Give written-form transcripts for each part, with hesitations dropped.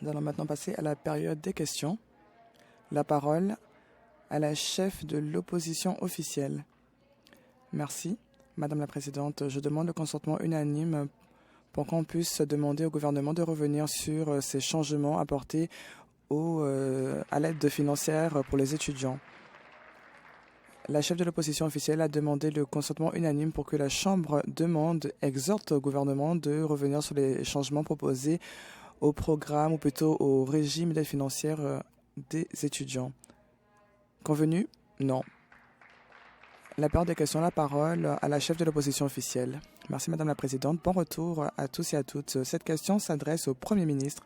Nous allons maintenant passer à la période des questions. La parole à la chef de l'opposition officielle. Merci, Madame la Présidente. Je demande le consentement unanime pour qu'on puisse demander au gouvernement de revenir sur ces changements apportés à l'aide financière pour les étudiants. La chef de l'opposition officielle a demandé le consentement unanime pour que la Chambre exhorte au gouvernement de revenir sur les changements proposés au programme, ou plutôt au régime d'aide financière des étudiants. Convenu? Non. La période des questions, la parole à la chef de l'opposition officielle. Merci, Madame la Présidente. Bon retour à tous et à toutes. Cette question s'adresse au Premier ministre.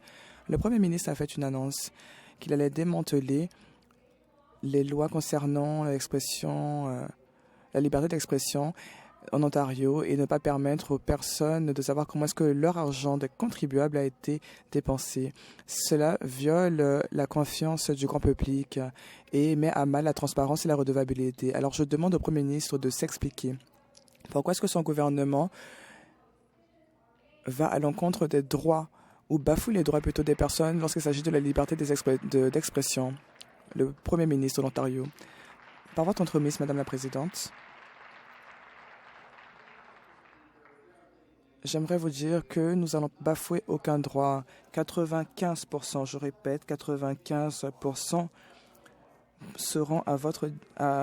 Le Premier ministre a fait une annonce qu'il allait démanteler les lois concernant la liberté d'expression en Ontario et ne pas permettre aux personnes de savoir comment est-ce que leur argent des contribuables a été dépensé. Cela viole la confiance du grand public et met à mal la transparence et la redevabilité. Alors je demande au Premier ministre de s'expliquer. Pourquoi est-ce que son gouvernement va à l'encontre des droits ou bafoue les droits plutôt des personnes lorsqu'il s'agit de la liberté d'expression? Le Premier ministre de l'Ontario. Par votre entremise, Madame la Présidente, j'aimerais vous dire que nous allons bafouer aucun droit. 95%, je répète, 95%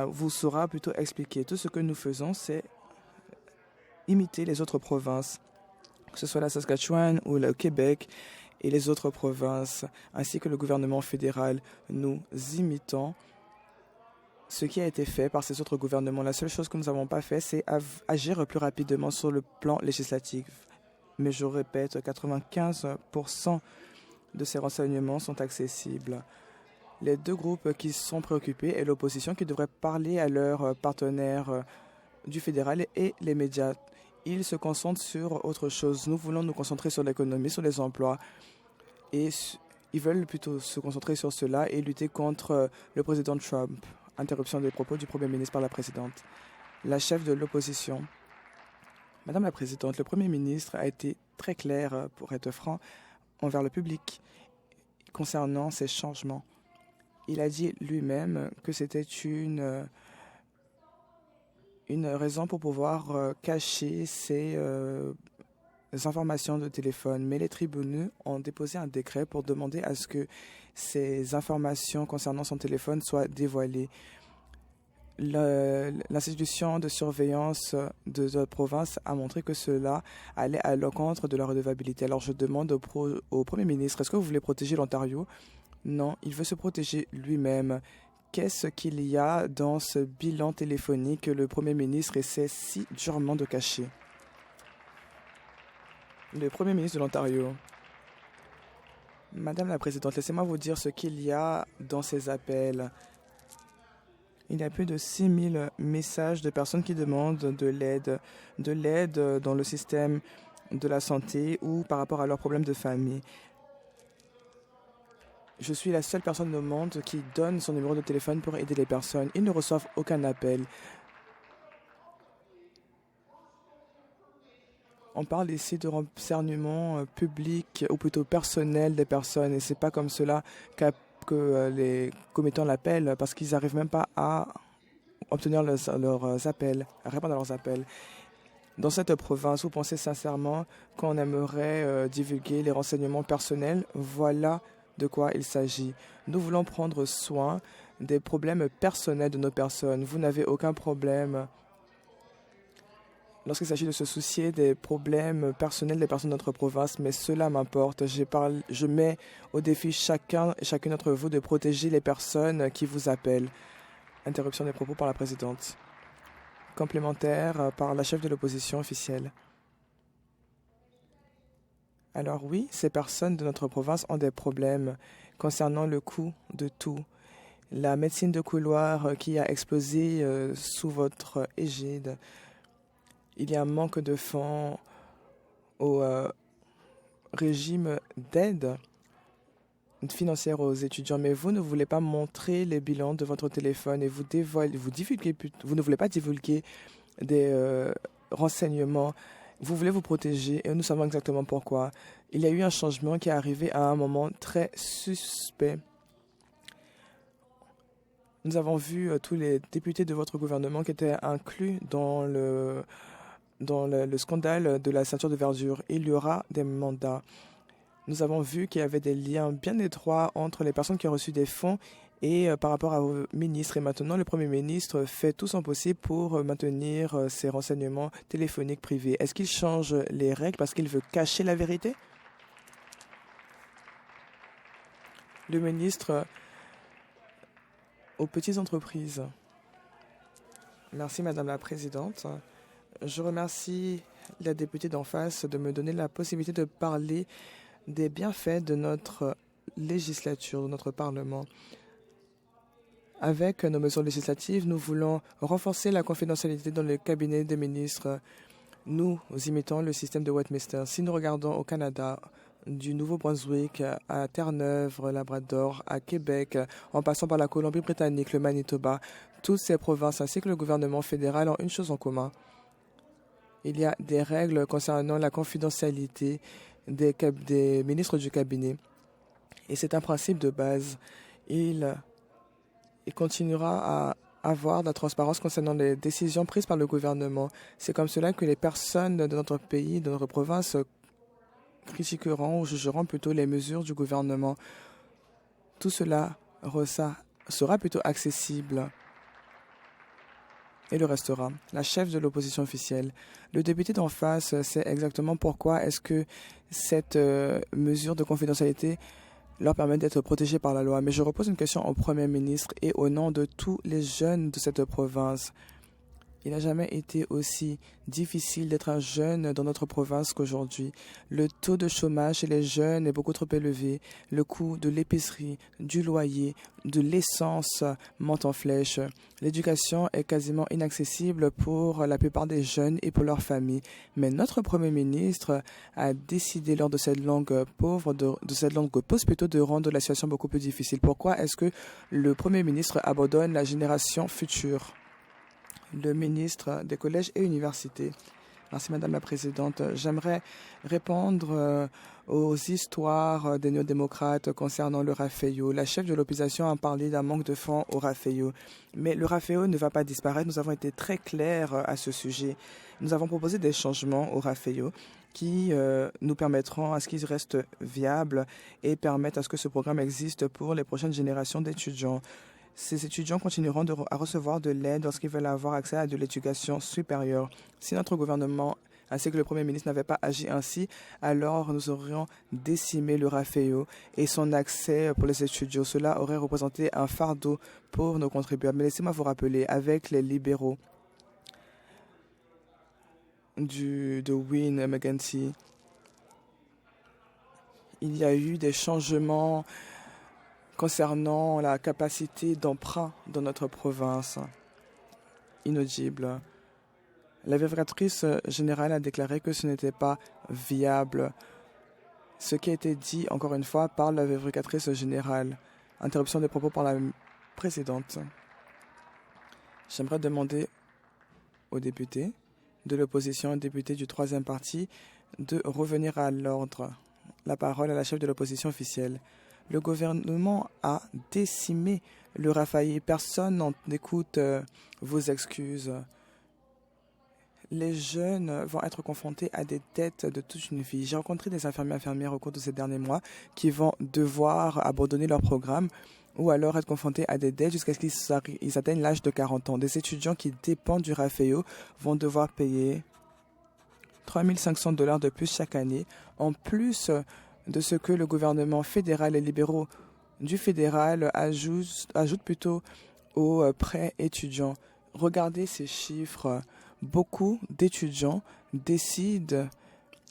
vous sera plutôt expliqué. Tout ce que nous faisons, c'est imiter les autres provinces, que ce soit la Saskatchewan ou le Québec et les autres provinces, ainsi que le gouvernement fédéral. Nous imitons ce qui a été fait par ces autres gouvernements. La seule chose que nous n'avons pas fait, c'est agir plus rapidement sur le plan législatif. Mais je répète, 95% de ces renseignements sont accessibles. Les deux groupes qui sont préoccupés et l'opposition qui devraient parler à leurs partenaires du fédéral et les médias. Ils se concentrent sur autre chose. Nous voulons nous concentrer sur l'économie, sur les emplois. Et ils veulent plutôt se concentrer sur cela et lutter contre le président Trump. Interruption des propos du Premier ministre par la Présidente. La chef de l'opposition. Madame la Présidente, le Premier ministre a été très clair, pour être franc, envers le public concernant ces changements. Il a dit lui-même que c'était une raison pour pouvoir cacher ces informations de téléphone. Mais les tribunaux ont déposé un décret pour demander à ce que ces informations concernant son téléphone soient dévoilées. L'institution de surveillance de la province a montré que cela allait à l'encontre de la redevabilité. Alors je demande au Premier ministre, est-ce que vous voulez protéger l'Ontario? Non, il veut se protéger lui-même. Qu'est-ce qu'il y a dans ce bilan téléphonique que le Premier ministre essaie si durement de cacher? Le Premier ministre de l'Ontario. Madame la Présidente, laissez-moi vous dire ce qu'il y a dans ces appels. Il y a plus de 6000 messages de personnes qui demandent de l'aide dans le système de la santé ou par rapport à leurs problèmes de famille. Je suis la seule personne au monde qui donne son numéro de téléphone pour aider les personnes. Ils ne reçoivent aucun appel. On parle ici de renseignement public ou plutôt personnel des personnes et c'est pas comme cela que les commettants l'appellent parce qu'ils n'arrivent même pas à obtenir leurs appels, à répondre à leurs appels. Dans cette province, vous pensez sincèrement qu'on aimerait divulguer les renseignements personnels? Voilà de quoi il s'agit. Nous voulons prendre soin des problèmes personnels de nos personnes. Vous n'avez aucun problème lorsqu'il s'agit de se soucier des problèmes personnels des personnes de notre province, mais cela m'importe. Je mets au défi chacune d'entre vous de protéger les personnes qui vous appellent. Interruption des propos par la Présidente. Complémentaire par la chef de l'opposition officielle. Alors oui, ces personnes de notre province ont des problèmes concernant le coût de tout. La médecine de couloir qui a explosé sous votre égide. Il y a un manque de fonds au régime d'aide financière aux étudiants, mais vous ne voulez pas montrer les bilans de votre téléphone et vous ne voulez pas divulguer des renseignements Vous voulez vous protéger et nous savons exactement pourquoi. Il y a eu un changement qui est arrivé à un moment très suspect. Nous avons vu tous les députés de votre gouvernement qui étaient inclus dans le scandale de la ceinture de verdure. Il y aura des mandats. Nous avons vu qu'il y avait des liens bien étroits entre les personnes qui ont reçu des fonds et par rapport au ministre. Et maintenant, le Premier ministre fait tout son possible pour maintenir ses renseignements téléphoniques privés. Est-ce qu'il change les règles parce qu'il veut cacher la vérité? Le ministre aux petites entreprises. Merci, Madame la Présidente. Je remercie la députée d'en face de me donner la possibilité de parler des bienfaits de notre législature, de notre Parlement. Avec nos mesures législatives, nous voulons renforcer la confidentialité dans le cabinet des ministres. Nous imitons le système de Westminster. Si nous regardons au Canada, du Nouveau-Brunswick à Terre-Neuve, Labrador, à Québec, en passant par la Colombie-Britannique, le Manitoba, toutes ces provinces ainsi que le gouvernement fédéral ont une chose en commun. Il y a des règles concernant la confidentialité des ministres du cabinet. Et c'est un principe de base. Il continuera à avoir de la transparence concernant les décisions prises par le gouvernement. C'est comme cela que les personnes de notre pays, de notre province, critiqueront ou jugeront plutôt les mesures du gouvernement. Tout cela sera plutôt accessible et le restera. La chef de l'opposition officielle. Le député d'en face sait exactement pourquoi est-ce que cette mesure de confidentialité leur permet d'être protégés par la loi. Mais je repose une question au Premier ministre et au nom de tous les jeunes de cette province. Il n'a jamais été aussi difficile d'être un jeune dans notre province qu'aujourd'hui. Le taux de chômage chez les jeunes est beaucoup trop élevé. Le coût de l'épicerie, du loyer, de l'essence monte en flèche. L'éducation est quasiment inaccessible pour la plupart des jeunes et pour leurs familles. Mais notre Premier ministre a décidé lors de cette langue pauvre, de cette langue pause plutôt, de rendre la situation beaucoup plus difficile. Pourquoi est-ce que le Premier ministre abandonne la génération future? Le ministre des collèges et universités. Merci, Madame la Présidente. J'aimerais répondre aux histoires des néo-démocrates concernant le RAFEIO. La chef de l'opposition a parlé d'un manque de fonds au RAFEIO. Mais le RAFEIO ne va pas disparaître. Nous avons été très clairs à ce sujet. Nous avons proposé des changements au RAFEIO qui nous permettront à ce qu'il reste viable et permettent à ce que ce programme existe pour les prochaines générations d'étudiants. Ces étudiants continueront à recevoir de l'aide lorsqu'ils veulent avoir accès à de l'éducation supérieure. Si notre gouvernement ainsi que le Premier ministre n'avaient pas agi ainsi, alors nous aurions décimé le RAFEIO et son accès pour les étudiants. Cela aurait représenté un fardeau pour nos contribuables. Mais laissez-moi vous rappeler, avec les libéraux de Wynne McGuinty, il y a eu des changements concernant la capacité d'emprunt dans notre province. Inaudible. La vérificatrice générale a déclaré que ce n'était pas viable. Ce qui a été dit, encore une fois, par la vérificatrice générale. Interruption des propos par la présidente. J'aimerais demander aux députés de l'opposition et députés du troisième parti de revenir à l'ordre. La parole à la chef de l'opposition officielle. Le gouvernement a décimé le RAFEIO. Personne n'écoute vos excuses. Les jeunes vont être confrontés à des dettes de toute une vie. J'ai rencontré des infirmières au cours de ces derniers mois qui vont devoir abandonner leur programme ou alors être confrontés à des dettes jusqu'à ce qu'ils atteignent l'âge de 40 ans. Des étudiants qui dépendent du RAFEIO vont devoir payer 3 500 $ de plus chaque année, en plus de ce que le gouvernement fédéral et libéraux du fédéral ajoutent plutôt aux prêts étudiants. Regardez ces chiffres. Beaucoup d'étudiants décident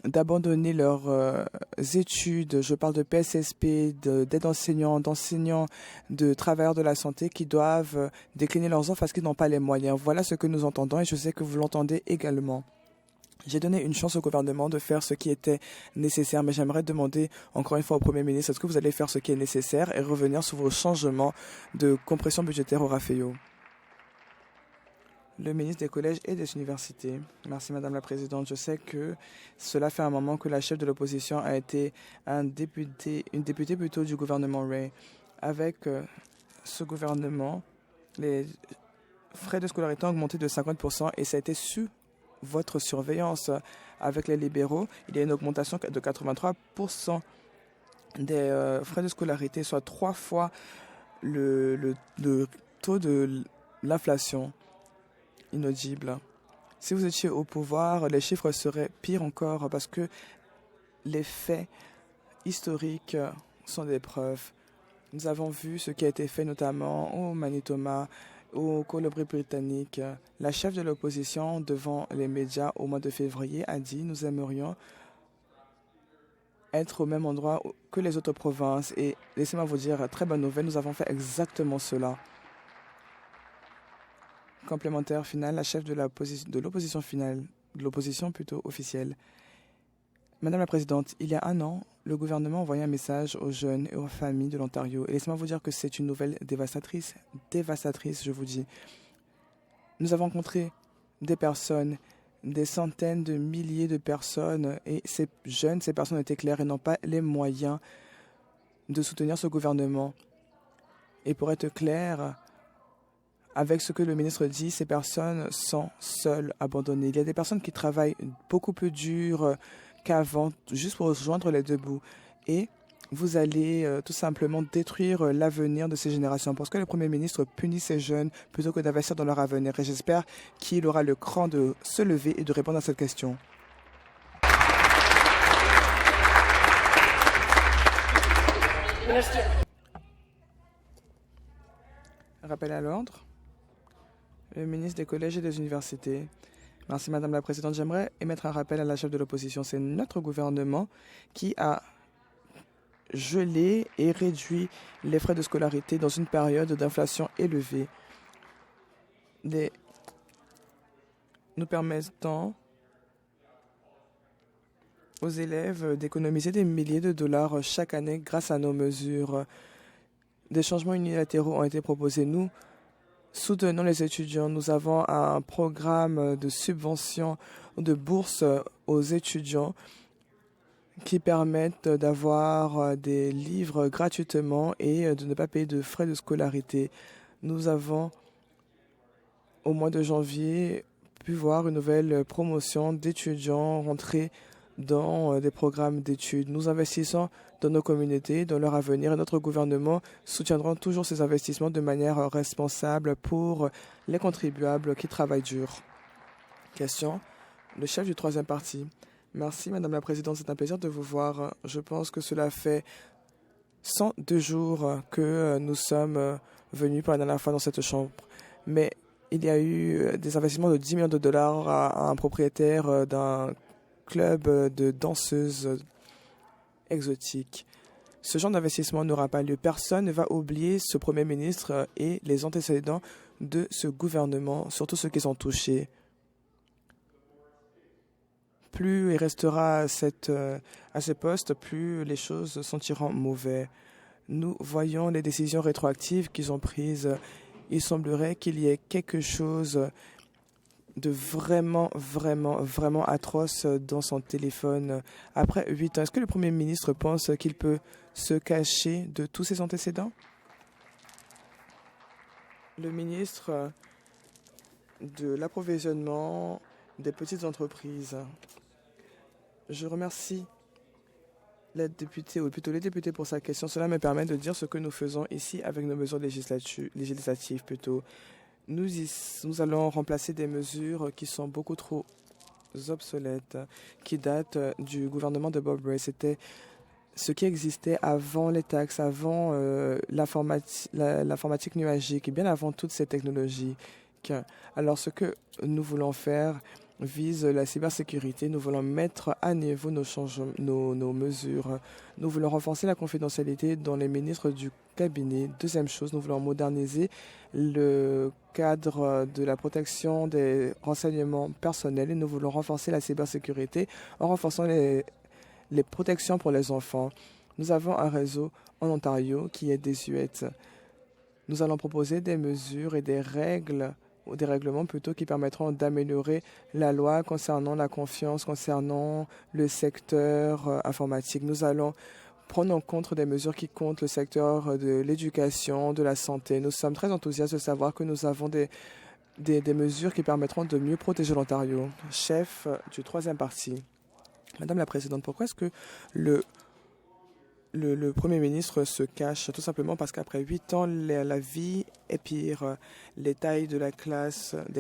d'abandonner leurs études. Je parle de PSSP, d'aide enseignants, d'enseignants, de travailleurs de la santé qui doivent décliner leurs offres parce qu'ils n'ont pas les moyens. Voilà ce que nous entendons et je sais que vous l'entendez également. J'ai donné une chance au gouvernement de faire ce qui était nécessaire, mais j'aimerais demander encore une fois au Premier ministre, est-ce que vous allez faire ce qui est nécessaire et revenir sur vos changements de compression budgétaire au RAFEIO? le ministre des collèges et des universités. Merci, Madame la Présidente. Je sais que cela fait un moment que la chef de l'opposition a été une députée plutôt du gouvernement Ray. Avec ce gouvernement, les frais de scolarité ont augmenté de 50% et ça a été sous votre surveillance. Avec les libéraux, il y a une augmentation de 83% des frais de scolarité, soit 3 fois le taux de l'inflation. Inaudible. Si vous étiez au pouvoir, les chiffres seraient pires encore parce que les faits historiques sont des preuves. Nous avons vu ce qui a été fait notamment au Manitoba, au Colombie-Britannique. La chef de l'opposition devant les médias au mois de février a dit « Nous aimerions être au même endroit que les autres provinces ». Et laissez-moi vous dire, très bonne nouvelle, nous avons fait exactement cela. Complémentaire final, la chef de l'opposition finale, de l'opposition plutôt officielle. Madame la Présidente, il y a un an, le gouvernement a envoyé un message aux jeunes et aux familles de l'Ontario. Et laissez-moi vous dire que c'est une nouvelle dévastatrice, je vous dis. Nous avons rencontré des personnes, des centaines de milliers de personnes, et ces personnes étaient claires et n'ont pas les moyens de soutenir ce gouvernement. Et pour être clair, avec ce que le ministre dit, ces personnes sont seules, abandonnées. Il y a des personnes qui travaillent beaucoup plus dur qu'avant, juste pour joindre les deux bouts. Et vous allez tout simplement détruire l'avenir de ces générations. Parce que le Premier ministre punit ces jeunes plutôt que d'investir dans leur avenir. Et j'espère qu'il aura le cran de se lever et de répondre à cette question. Rappel à l'ordre. Le ministre des collèges et des universités. Merci, Madame la Présidente. J'aimerais émettre un rappel à la chef de l'opposition. C'est notre gouvernement qui a gelé et réduit les frais de scolarité dans une période d'inflation élevée. Nous permettant aux élèves d'économiser des milliers de dollars chaque année grâce à nos mesures. Des changements unilatéraux ont été proposés. Nous soutenons les étudiants. Nous avons un programme de subvention de bourse aux étudiants qui permettent d'avoir des livres gratuitement et de ne pas payer de frais de scolarité. Nous avons, au mois de janvier, pu voir une nouvelle promotion d'étudiants rentrés dans des programmes d'études. Nous investissons dans nos communautés, dans leur avenir, et notre gouvernement soutiendra toujours ces investissements de manière responsable pour les contribuables qui travaillent dur. Question. Le chef du troisième parti. Merci, Madame la Présidente. C'est un plaisir de vous voir. Je pense que cela fait 102 jours que nous sommes venus pour la dernière fois dans cette chambre. Mais il y a eu des investissements de 10 millions de dollars à un propriétaire d'un club de danseuses exotiques. Ce genre d'investissement n'aura pas lieu. Personne ne va oublier ce Premier ministre et les antécédents de ce gouvernement, surtout ceux qui sont touchés. Plus il restera à ce poste, plus les choses se sentiront mauvaises. Nous voyons les décisions rétroactives qu'ils ont prises. Il semblerait qu'il y ait quelque chose de vraiment atroce dans son téléphone après 8 ans. Est-ce que le Premier ministre pense qu'il peut se cacher de tous ses antécédents? Le ministre de l'approvisionnement des petites entreprises. Je remercie la députée, ou plutôt les députés pour sa question. Cela me permet de dire ce que nous faisons ici avec nos mesures législatives plutôt. Nous allons remplacer des mesures qui sont beaucoup trop obsolètes, qui datent du gouvernement de Bob Rae. C'était ce qui existait avant les taxes, avant l'informatique nuagique et bien avant toutes ces technologies. Alors ce que nous voulons faire vise la cybersécurité. Nous voulons mettre à niveau nos mesures. Nous voulons renforcer la confidentialité dans les ministres du cabinet. Deuxième chose, nous voulons moderniser le cadre de la protection des renseignements personnels et nous voulons renforcer la cybersécurité en renforçant les protections pour les enfants. Nous avons un réseau en Ontario qui est désuète. Nous allons proposer des mesures et des règles ou des règlements plutôt qui permettront d'améliorer la loi concernant la confiance, concernant le secteur informatique. Nous allons prendre en compte des mesures qui comptent le secteur de l'éducation, de la santé. Nous sommes très enthousiastes de savoir que nous avons des mesures qui permettront de mieux protéger l'Ontario. Chef du troisième parti. Madame la Présidente, pourquoi est-ce que le Premier ministre se cache? Tout simplement parce qu'après 8 ans, la vie est pire. Les tailles de des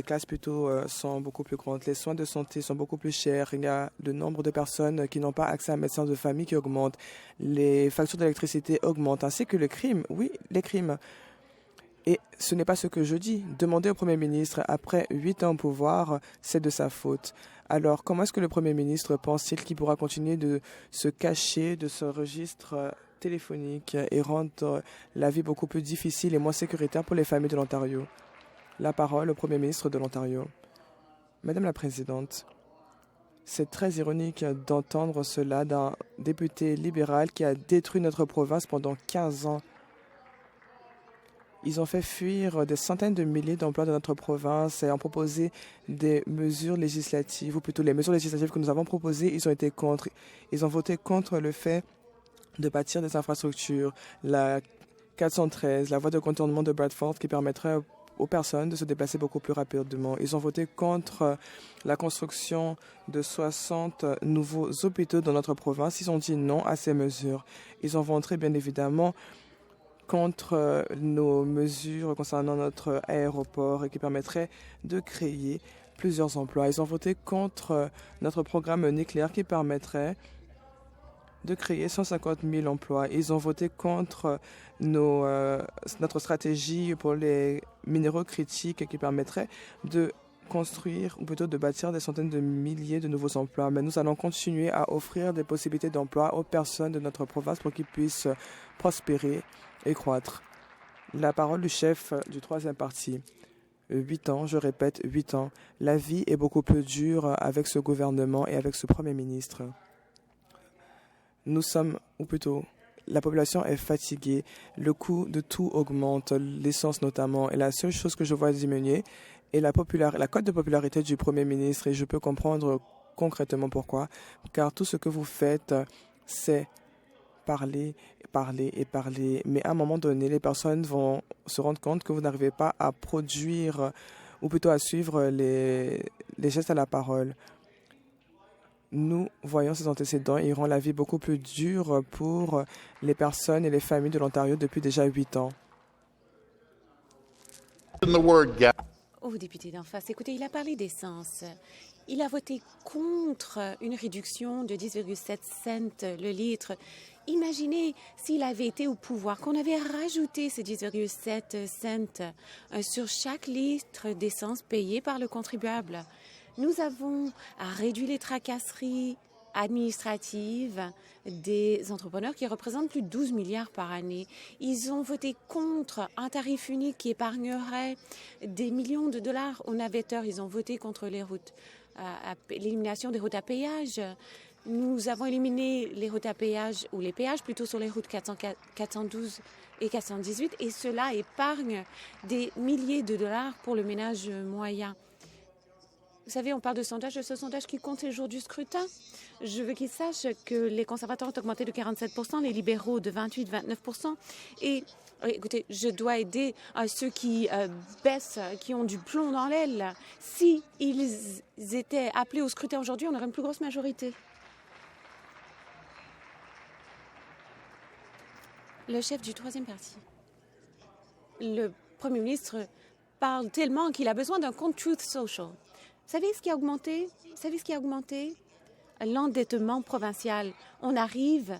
classes plutôt, sont beaucoup plus grandes. Les soins de santé sont beaucoup plus chers. Il y a le nombre de personnes qui n'ont pas accès à un médecin de famille qui augmente. Les factures d'électricité augmentent, ainsi que le crime. Oui, les crimes. Et ce n'est pas ce que je dis. Demandez au Premier ministre, après 8 ans au pouvoir, c'est de sa faute. Alors, comment est-ce que le Premier ministre pense-t-il qu'il pourra continuer de se cacher de ce registre téléphonique et rendre la vie beaucoup plus difficile et moins sécuritaire pour les familles de l'Ontario? La parole au Premier ministre de l'Ontario. Madame la Présidente, c'est très ironique d'entendre cela d'un député libéral qui a détruit notre province pendant 15 ans. Ils ont fait fuir des centaines de milliers d'emplois de notre province et ont proposé des mesures législatives, ou plutôt les mesures législatives que nous avons proposées, ils ont été contre. Ils ont voté contre le fait de bâtir des infrastructures, la 413, la voie de contournement de Bradford qui permettrait aux personnes de se déplacer beaucoup plus rapidement. Ils ont voté contre la construction de 60 nouveaux hôpitaux dans notre province. Ils ont dit non à ces mesures. Ils ont voté bien évidemment contre nos mesures concernant notre aéroport et qui permettraient de créer plusieurs emplois. Ils ont voté contre notre programme nucléaire qui permettrait de créer 150 000 emplois. Ils ont voté contre notre stratégie pour les minéraux critiques qui permettrait de construire, ou plutôt de bâtir des centaines de milliers de nouveaux emplois. Mais nous allons continuer à offrir des possibilités d'emploi aux personnes de notre province pour qu'ils puissent prospérer et croître. La parole du chef du troisième parti. 8 ans, je répète, 8 ans. La vie est beaucoup plus dure avec ce gouvernement et avec ce Premier ministre. Nous sommes, ou plutôt, la population est fatiguée. Le coût de tout augmente, l'essence notamment. Et la seule chose que je vois diminuer est la cote de popularité du Premier ministre. Et je peux comprendre concrètement pourquoi. Car tout ce que vous faites, c'est parler, parler et parler. Mais à un moment donné, les personnes vont se rendre compte que vous n'arrivez pas à produire, ou plutôt à suivre les gestes à la parole. Nous voyons ces antécédents et ils rendent la vie beaucoup plus dure pour les personnes et les familles de l'Ontario depuis déjà 8 ans. Au député d'en face, écoutez, il a parlé d'essence. Il a voté contre une réduction de 10,7 cents le litre. Imaginez s'il avait été au pouvoir, qu'on avait rajouté ces 10,7 cents sur chaque litre d'essence payé par le contribuable. Nous avons réduit les tracasseries administratives des entrepreneurs qui représentent plus de 12 milliards par année. Ils ont voté contre un tarif unique qui épargnerait des millions de dollars aux navetteurs. Ils ont voté contre l'élimination des routes à péage. Nous avons éliminé les routes à péage, ou les péages plutôt, sur les routes 412 et 418, et cela épargne des milliers de dollars pour le ménage moyen. Vous savez, on parle de ce sondage qui compte les jours du scrutin. Je veux qu'ils sachent que les conservateurs ont augmenté de 47 %, les libéraux de 28-29 %. Et écoutez, je dois aider ceux qui baissent, qui ont du plomb dans l'aile. Si ils étaient appelés au scrutin aujourd'hui, on aurait une plus grosse majorité. Le chef du troisième parti. Le Premier ministre parle tellement qu'il a besoin d'un compte Truth Social. Vous savez ce qui a augmenté? L'endettement provincial. On arrive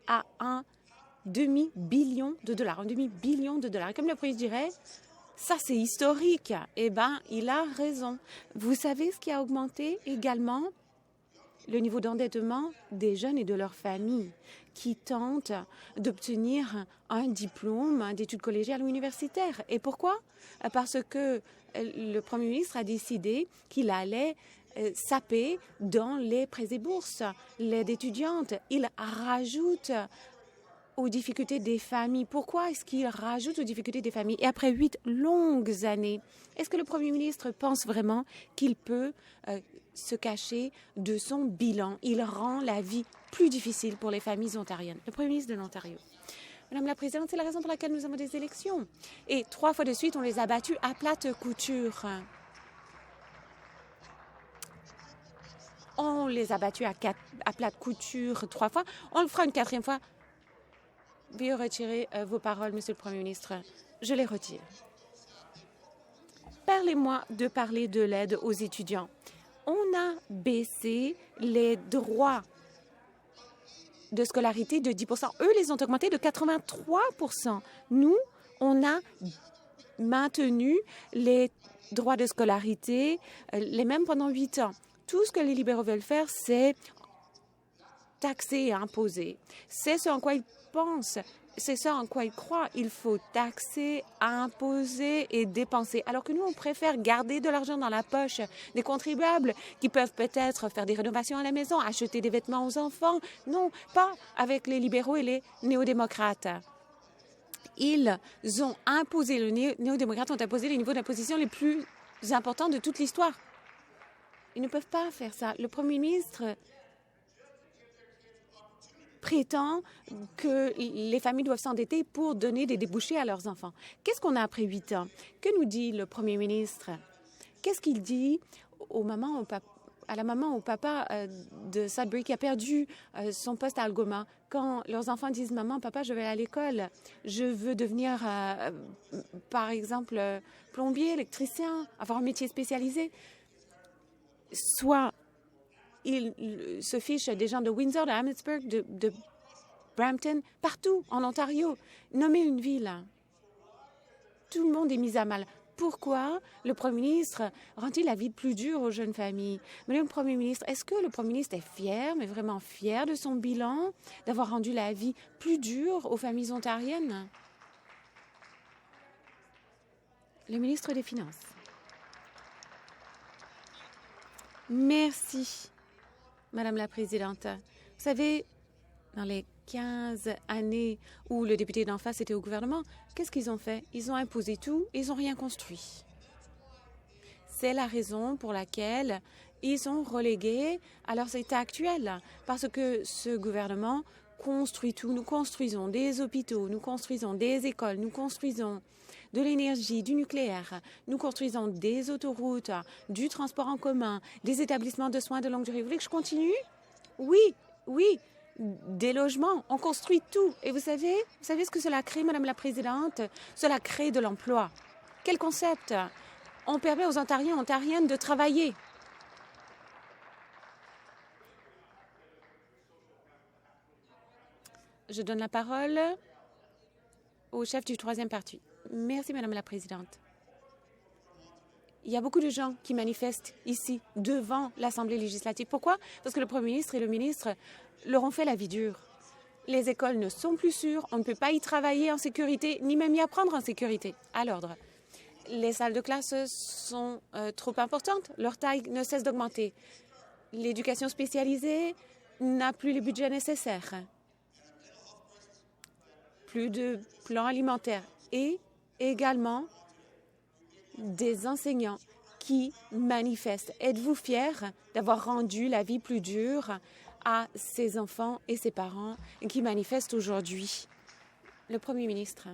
à un demi-billion de dollars. Et comme le président dirait, ça c'est historique. Eh bien, il a raison. Vous savez ce qui a augmenté également? Le niveau d'endettement des jeunes et de leurs familles qui tentent d'obtenir un diplôme d'études collégiales ou universitaires. Et pourquoi? Parce que le Premier ministre a décidé qu'il allait saper dans les prêts et bourses, l'aide étudiante. Il rajoute aux difficultés des familles. Pourquoi est-ce qu'il rajoute aux difficultés des familles? Et après 8 longues années, est-ce que le Premier ministre pense vraiment qu'il peut se cacher de son bilan? Il rend la vie plus difficile pour les familles ontariennes. Le Premier ministre de l'Ontario. Madame la Présidente, c'est la raison pour laquelle nous avons des élections. Et 3 fois de suite, on les a battus à plate couture. On les a battus à plate couture 3 fois. On le fera une 4e fois. Veuillez retirer vos paroles, Monsieur le Premier ministre. Je les retire. Parlez-moi de parler de l'aide aux étudiants. On a baissé les droits de scolarité de 10 %. Eux les ont augmentés de 83 %. Nous, on a maintenu les droits de scolarité les mêmes pendant 8 ans. Tout ce que les libéraux veulent faire, c'est taxer et imposer. C'est ce en quoi ils pensent. C'est ça en quoi ils croient. Il faut taxer, imposer et dépenser. Alors que nous, on préfère garder de l'argent dans la poche des contribuables qui peuvent peut-être faire des rénovations à la maison, acheter des vêtements aux enfants. Non, pas avec les libéraux et les néo-démocrates. Ils ont imposé, les néo-démocrates ont imposé les niveaux d'imposition les plus importants de toute l'histoire. Ils ne peuvent pas faire ça. Le Premier ministre prétend que les familles doivent s'endetter pour donner des débouchés à leurs enfants. Qu'est-ce qu'on a après 8 ans? Que nous dit le Premier ministre? Qu'est-ce qu'il dit à la maman ou papa de Sudbury qui a perdu son poste à Algoma quand leurs enfants disent « Maman, papa, je vais à l'école, je veux devenir, par exemple, plombier, électricien, avoir un métier spécialisé ». Soit il se fiche des gens de Windsor, de Abbotsford, de Brampton, partout en Ontario. Nommer une ville. Tout le monde est mis à mal. Pourquoi le Premier ministre rend-il la vie plus dure aux jeunes familles? Madame le Premier ministre, est-ce que le Premier ministre est fier, mais vraiment fier de son bilan, d'avoir rendu la vie plus dure aux familles ontariennes? Le ministre des Finances. Merci, Madame la Présidente. Vous savez, dans les 15 années où le député d'en face était au gouvernement, qu'est-ce qu'ils ont fait? Ils ont imposé tout et ils n'ont rien construit. C'est la raison pour laquelle ils sont relégués à leur état actuel. Parce que ce gouvernement construit tout. Nous construisons des hôpitaux, nous construisons des écoles, nous construisons de l'énergie, du nucléaire. Nous construisons des autoroutes, du transport en commun, des établissements de soins de longue durée. Vous voulez que je continue? Oui, oui. Des logements, on construit tout. Et vous savez ce que cela crée, Madame la Présidente? Cela crée de l'emploi. Quel concept? On permet aux Ontariens et Ontariennes de travailler. Je donne la parole au chef du 3e parti. Merci, Madame la Présidente. Il y a beaucoup de gens qui manifestent ici, devant l'Assemblée législative. Pourquoi? Parce que le Premier ministre et le ministre leur ont fait la vie dure. Les écoles ne sont plus sûres, on ne peut pas y travailler en sécurité, ni même y apprendre en sécurité. À l'ordre. Les salles de classe sont trop importantes, leur taille ne cesse d'augmenter. L'éducation spécialisée n'a plus les budgets nécessaires. Plus de plans alimentaires et également des enseignants qui manifestent. Êtes-vous fiers d'avoir rendu la vie plus dure à ces enfants et ces parents qui manifestent aujourd'hui? Le Premier ministre.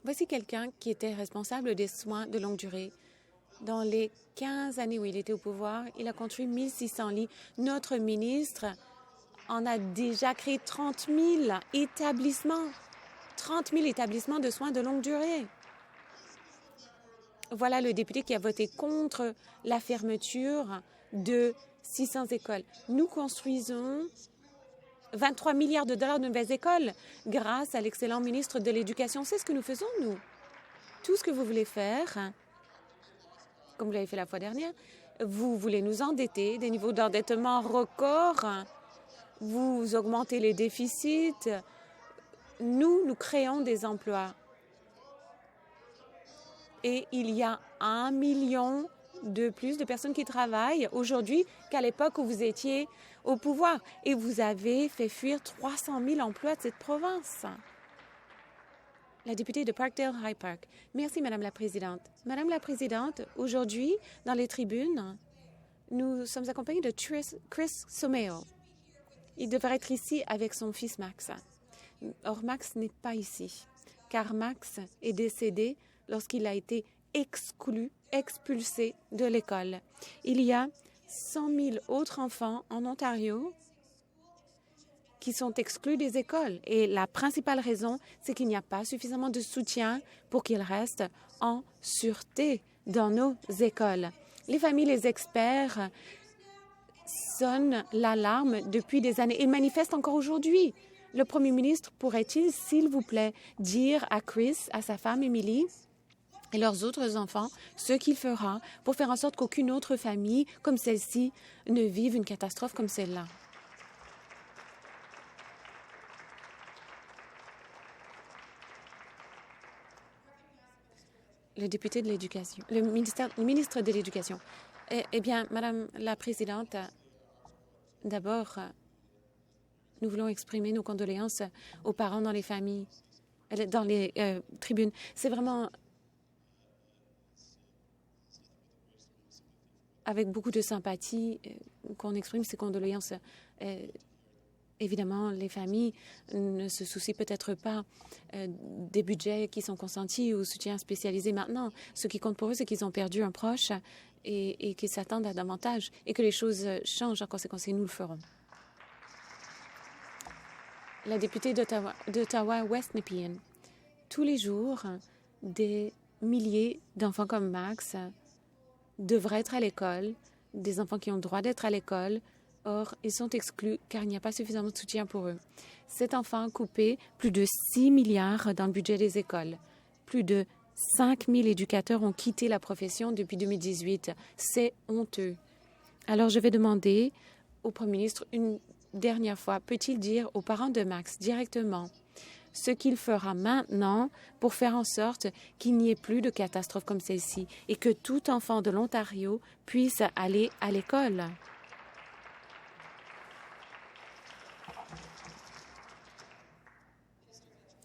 Voici quelqu'un qui était responsable des soins de longue durée. Dans les 15 années où il était au pouvoir, il a construit 1600 lits. Notre ministre en a déjà créé 30 000 établissements. 30 000 établissements de soins de longue durée. Voilà le député qui a voté contre la fermeture de 600 écoles. Nous construisons 23 milliards de dollars de nouvelles écoles grâce à l'excellent ministre de l'Éducation. C'est ce que nous faisons, nous. Tout ce que vous voulez faire, comme vous l'avez fait la fois dernière, vous voulez nous endetter, des niveaux d'endettement records, vous augmentez les déficits. Nous créons des emplois. Et il y a 1 million de plus de personnes qui travaillent aujourd'hui qu'à l'époque où vous étiez au pouvoir et vous avez fait fuir 300 000 emplois de cette province. La députée de Parkdale High Park. Merci, Madame la Présidente. Madame la Présidente, aujourd'hui, dans les tribunes, nous sommes accompagnés de Chris Someo. Il devrait être ici avec son fils Max. Or, Max n'est pas ici, car Max est décédé lorsqu'il a été expulsé de l'école. Il y a 100 000 autres enfants en Ontario qui sont exclus des écoles. Et la principale raison, c'est qu'il n'y a pas suffisamment de soutien pour qu'ils restent en sûreté dans nos écoles. Les familles, les experts sonnent l'alarme depuis des années et manifestent encore aujourd'hui. Le Premier ministre pourrait-il, s'il vous plaît, dire à Chris, à sa femme Emily et leurs autres enfants ce qu'il fera pour faire en sorte qu'aucune autre famille comme celle-ci ne vive une catastrophe comme celle-là? Le député de l'Éducation, le ministre de l'Éducation. Eh bien, Madame la Présidente, d'abord, nous voulons exprimer nos condoléances aux parents dans les familles, dans les tribunes. C'est vraiment avec beaucoup de sympathie qu'on exprime ces condoléances. Évidemment, les familles ne se soucient peut-être pas des budgets qui sont consentis au soutien spécialisé maintenant. Ce qui compte pour eux, c'est qu'ils ont perdu un proche et qu'ils s'attendent à davantage et que les choses changent en conséquence et nous le ferons. La députée d'Ottawa, West Nepean. Tous les jours, des milliers d'enfants comme Max devraient être à l'école, des enfants qui ont le droit d'être à l'école. Or, ils sont exclus car il n'y a pas suffisamment de soutien pour eux. Cet enfant a coupé plus de 6 milliards dans le budget des écoles. Plus de 5 000 éducateurs ont quitté la profession depuis 2018. C'est honteux. Alors, je vais demander au Premier ministre une dernière fois, peut-il dire aux parents de Max directement ce qu'il fera maintenant pour faire en sorte qu'il n'y ait plus de catastrophe comme celle-ci et que tout enfant de l'Ontario puisse aller à l'école?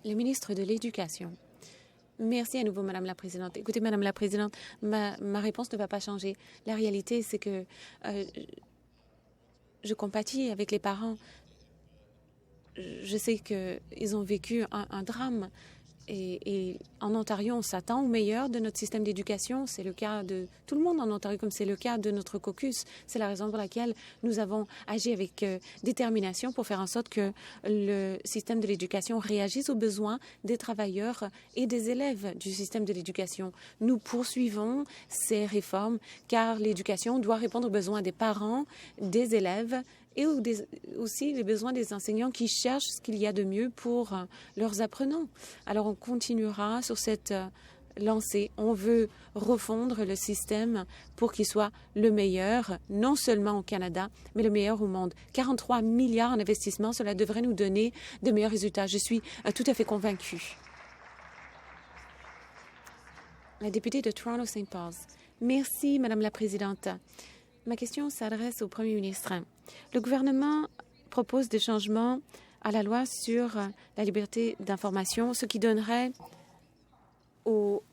Le ministre de l'Éducation. Merci à nouveau, Madame la Présidente. Écoutez, Madame la Présidente, ma réponse ne va pas changer. La réalité, c'est que je compatis avec les parents. Je sais qu'ils ont vécu un drame. Et en Ontario, on s'attend au meilleur de notre système d'éducation. C'est le cas de tout le monde en Ontario, comme c'est le cas de notre caucus. C'est la raison pour laquelle nous avons agi avec détermination pour faire en sorte que le système de l'éducation réagisse aux besoins des travailleurs et des élèves du système de l'éducation. Nous poursuivons ces réformes car l'éducation doit répondre aux besoins des parents, des élèves et aussi les besoins des enseignants qui cherchent ce qu'il y a de mieux pour leurs apprenants. Alors, on continuera sur cette lancée. On veut refondre le système pour qu'il soit le meilleur, non seulement au Canada, mais le meilleur au monde. 43 milliards en investissement, cela devrait nous donner de meilleurs résultats. Je suis tout à fait convaincue. La députée de Toronto-St. Paul's. Merci, Madame la Présidente. Ma question s'adresse au Premier ministre. Le gouvernement propose des changements à la loi sur la liberté d'information, ce qui donnerait aux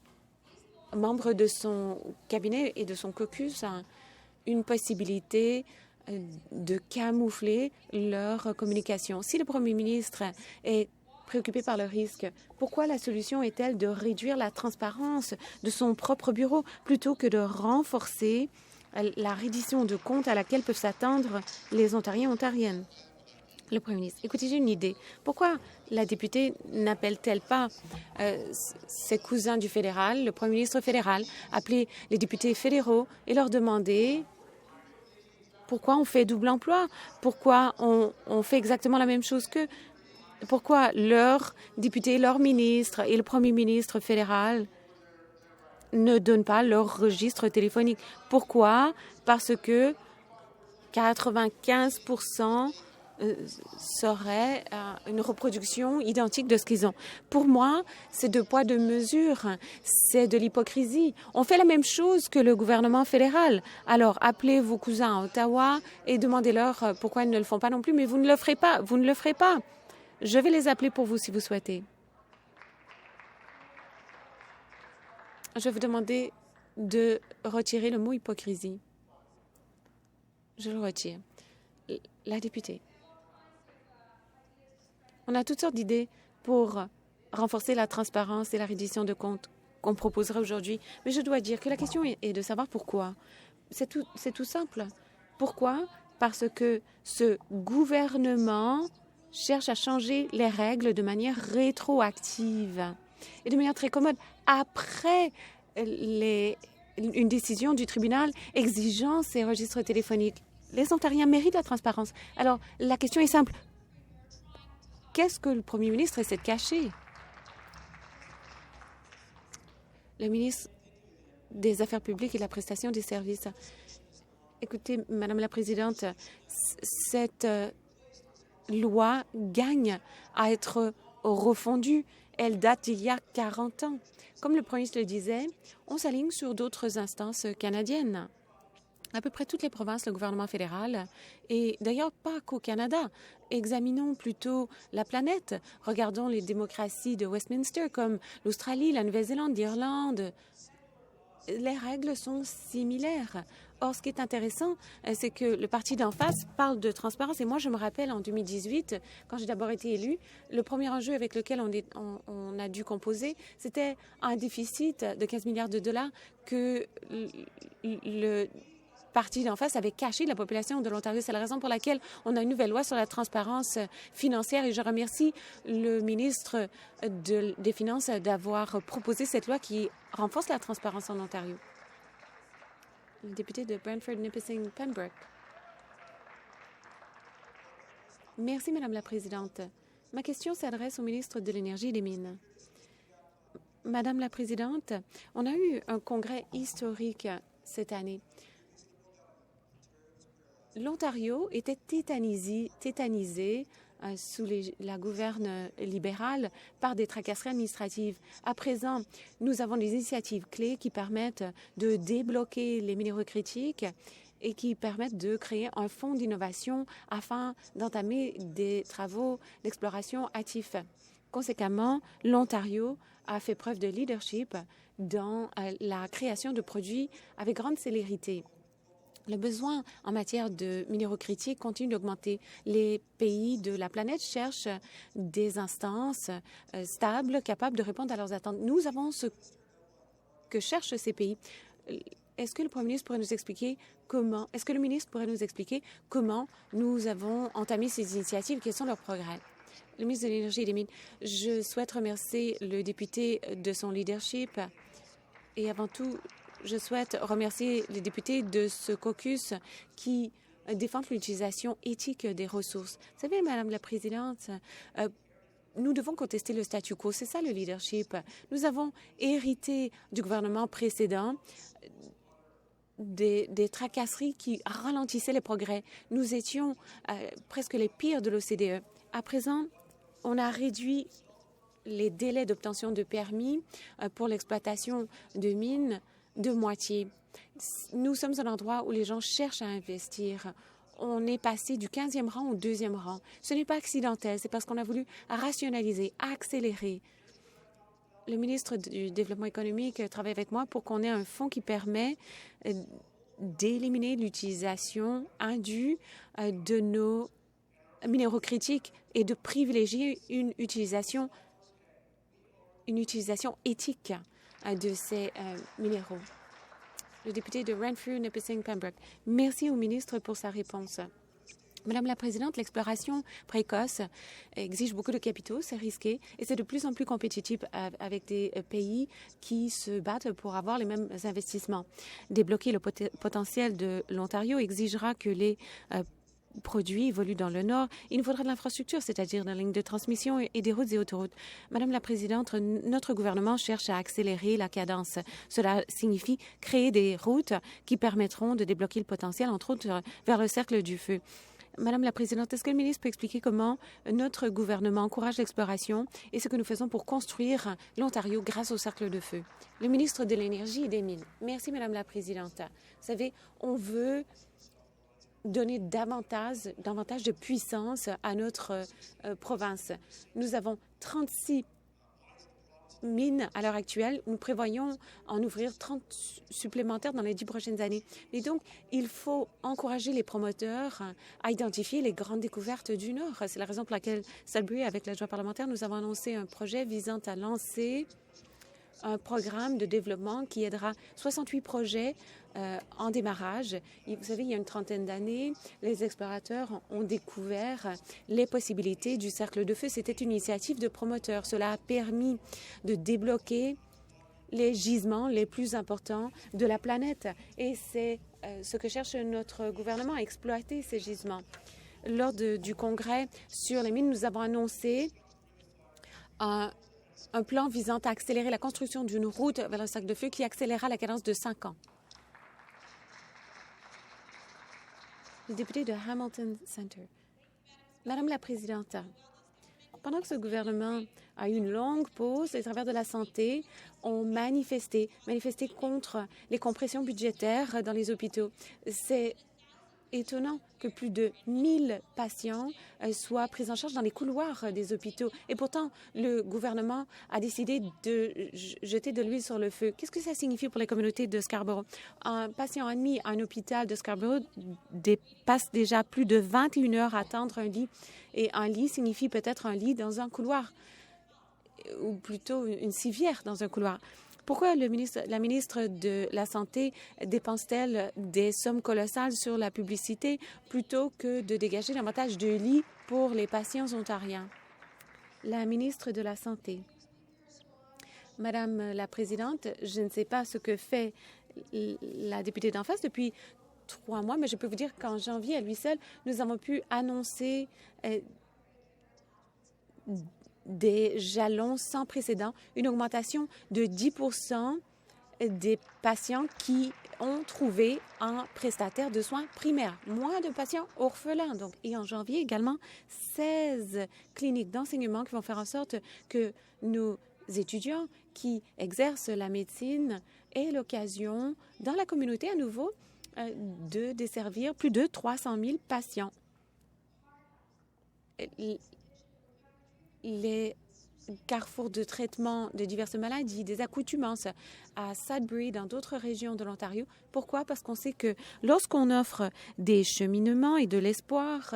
membres de son cabinet et de son caucus une possibilité de camoufler leur communication. Si le Premier ministre est préoccupé par le risque, pourquoi la solution est-elle de réduire la transparence de son propre bureau plutôt que de renforcer la reddition de comptes à laquelle peuvent s'attendre les Ontariens et Ontariennes? Le Premier ministre. Écoutez, j'ai une idée. Pourquoi la députée n'appelle-t-elle pas ses cousins du fédéral, le Premier ministre fédéral, appeler les députés fédéraux et leur demander pourquoi on fait double emploi? Pourquoi on fait exactement la même chose qu'eux? Pourquoi leurs députés, leurs ministres et le Premier ministre fédéral ne donnent pas leur registre téléphonique? Pourquoi? Parce que 95% serait une reproduction identique de ce qu'ils ont. Pour moi, c'est deux poids, deux mesures. C'est de l'hypocrisie. On fait la même chose que le gouvernement fédéral. Alors, appelez vos cousins à Ottawa et demandez-leur pourquoi ils ne le font pas non plus, mais vous ne le ferez pas. Vous ne le ferez pas. Je vais les appeler pour vous si vous souhaitez. Je vais vous demander de retirer le mot hypocrisie. Je le retire. La députée. On a toutes sortes d'idées pour renforcer la transparence et la reddition de comptes qu'on proposera aujourd'hui. Mais je dois dire que la question est de savoir pourquoi. C'est tout simple. Pourquoi? Parce que ce gouvernement cherche à changer les règles de manière rétroactive et de manière très commode après une décision du tribunal exigeant ces registres téléphoniques. Les Ontariens méritent la transparence. Alors, la question est simple. Qu'est-ce que le premier ministre essaie de cacher? Le ministre des Affaires publiques et de la prestation des services. Écoutez, Madame la Présidente, cette loi gagne à être refondue. Elle date d'il y a 40 ans. Comme le premier ministre le disait, on s'aligne sur d'autres instances canadiennes. À peu près toutes les provinces, le gouvernement fédéral, et d'ailleurs pas qu'au Canada. Examinons plutôt la planète. Regardons les démocraties de Westminster comme l'Australie, la Nouvelle-Zélande, l'Irlande. Les règles sont similaires. Or, ce qui est intéressant, c'est que le parti d'en face parle de transparence. Et moi, je me rappelle en 2018, quand j'ai d'abord été élue, le premier enjeu avec lequel on a dû composer, c'était un déficit de 15 milliards de dollars que le parti d'en face avait caché de la population de l'Ontario. C'est la raison pour laquelle on a une nouvelle loi sur la transparence financière et je remercie le ministre des Finances d'avoir proposé cette loi qui renforce la transparence en Ontario. Le député de Brantford-Nipissing-Pembroke. Merci, Madame la Présidente. Ma question s'adresse au ministre de l'Énergie et des Mines. Madame la Présidente, on a eu un congrès historique cette année. L'Ontario était tétanisé sous la gouverne libérale par des tracasseries administratives. À présent, nous avons des initiatives clés qui permettent de débloquer les minéraux critiques et qui permettent de créer un fonds d'innovation afin d'entamer des travaux d'exploration actifs. Conséquemment, l'Ontario a fait preuve de leadership dans la création de produits avec grande célérité. Le besoin en matière de minéraux critiques continue d'augmenter. Les pays de la planète cherchent des instances stables, capables de répondre à leurs attentes. Nous avons ce que cherchent ces pays. Est-ce que le Premier ministre pourrait nous expliquer comment, est-ce que le ministre pourrait nous expliquer comment nous avons entamé ces initiatives, quels sont leurs progrès? Le ministre de l'Énergie et des Mines, je souhaite remercier le député de son leadership et avant tout, je souhaite remercier les députés de ce caucus qui défendent l'utilisation éthique des ressources. Vous savez, Madame la Présidente, nous devons contester le statu quo. C'est ça le leadership. Nous avons hérité du gouvernement précédent des tracasseries qui ralentissaient les progrès. Nous étions presque les pires de l'OCDE. À présent, on a réduit les délais d'obtention de permis pour l'exploitation de mines de moitié. Nous sommes un endroit où les gens cherchent à investir. On est passé du 15e rang au 2e rang. Ce n'est pas accidentel, c'est parce qu'on a voulu rationaliser, accélérer. Le ministre du Développement économique travaille avec moi pour qu'on ait un fonds qui permet d'éliminer l'utilisation indue de nos minéraux critiques et de privilégier une utilisation éthique de ces minéraux. Le député de Renfrew-Nipissing-Pembroke. Merci au ministre pour sa réponse. Madame la Présidente, l'exploration précoce exige beaucoup de capitaux, c'est risqué et c'est de plus en plus compétitif avec des pays qui se battent pour avoir les mêmes investissements. Débloquer le potentiel de l'Ontario exigera que les produits évoluent dans le Nord. Il nous faudra de l'infrastructure, c'est-à-dire des lignes de transmission et des routes et autoroutes. Madame la Présidente, notre gouvernement cherche à accélérer la cadence. Cela signifie créer des routes qui permettront de débloquer le potentiel, entre autres, vers le cercle du feu. Madame la Présidente, est-ce que le ministre peut expliquer comment notre gouvernement encourage l'exploration et ce que nous faisons pour construire l'Ontario grâce au cercle de feu? Le ministre de l'Énergie et des Mines. Merci, Madame la Présidente. Vous savez, on veut donner davantage de puissance à notre province. Nous avons 36 mines à l'heure actuelle. Nous prévoyons en ouvrir 30 supplémentaires dans les 10 prochaines années. Et donc, il faut encourager les promoteurs à identifier les grandes découvertes du Nord. C'est la raison pour laquelle, Sudbury, avec l'adjoint parlementaire, nous avons annoncé un projet visant à lancer un programme de développement qui aidera 68 projets en démarrage. Et vous savez, il y a une trentaine d'années, les explorateurs ont découvert les possibilités du cercle de feu. C'était une initiative de promoteurs. Cela a permis de débloquer les gisements les plus importants de la planète. Et c'est ce que cherche notre gouvernement, à exploiter ces gisements. Lors du congrès sur les mines, nous avons annoncé un plan visant à accélérer la construction d'une route vers le cercle de feu qui accélérera la cadence de 5 ans. Le député de Hamilton Centre. Madame la Présidente, pendant que ce gouvernement a eu une longue pause, les travailleurs de la santé ont manifesté contre les compressions budgétaires dans les hôpitaux. C'est étonnant que plus de 1000 patients soient pris en charge dans les couloirs des hôpitaux. Et pourtant, le gouvernement a décidé de jeter de l'huile sur le feu. Qu'est-ce que ça signifie pour les communautés de Scarborough? Un patient admis à un hôpital de Scarborough passe déjà plus de 21 heures à attendre un lit. Et un lit signifie peut-être un lit dans un couloir, ou plutôt une civière dans un couloir. Pourquoi la ministre de la Santé dépense-t-elle des sommes colossales sur la publicité plutôt que de dégager davantage de lits pour les patients ontariens? La ministre de la Santé. Madame la Présidente, je ne sais pas ce que fait la députée d'en face depuis 3 mois, mais je peux vous dire qu'en janvier, à lui seul, nous avons pu annoncer des jalons sans précédent, une augmentation de 10% des patients qui ont trouvé un prestataire de soins primaires. Moins de patients orphelins. Donc, et en janvier également, 16 cliniques d'enseignement qui vont faire en sorte que nos étudiants qui exercent la médecine aient l'occasion, dans la communauté à nouveau, de desservir plus de 300 000 patients. Les carrefours de traitement de diverses maladies, des accoutumances à Sudbury, dans d'autres régions de l'Ontario. Pourquoi? Parce qu'on sait que lorsqu'on offre des cheminements et de l'espoir,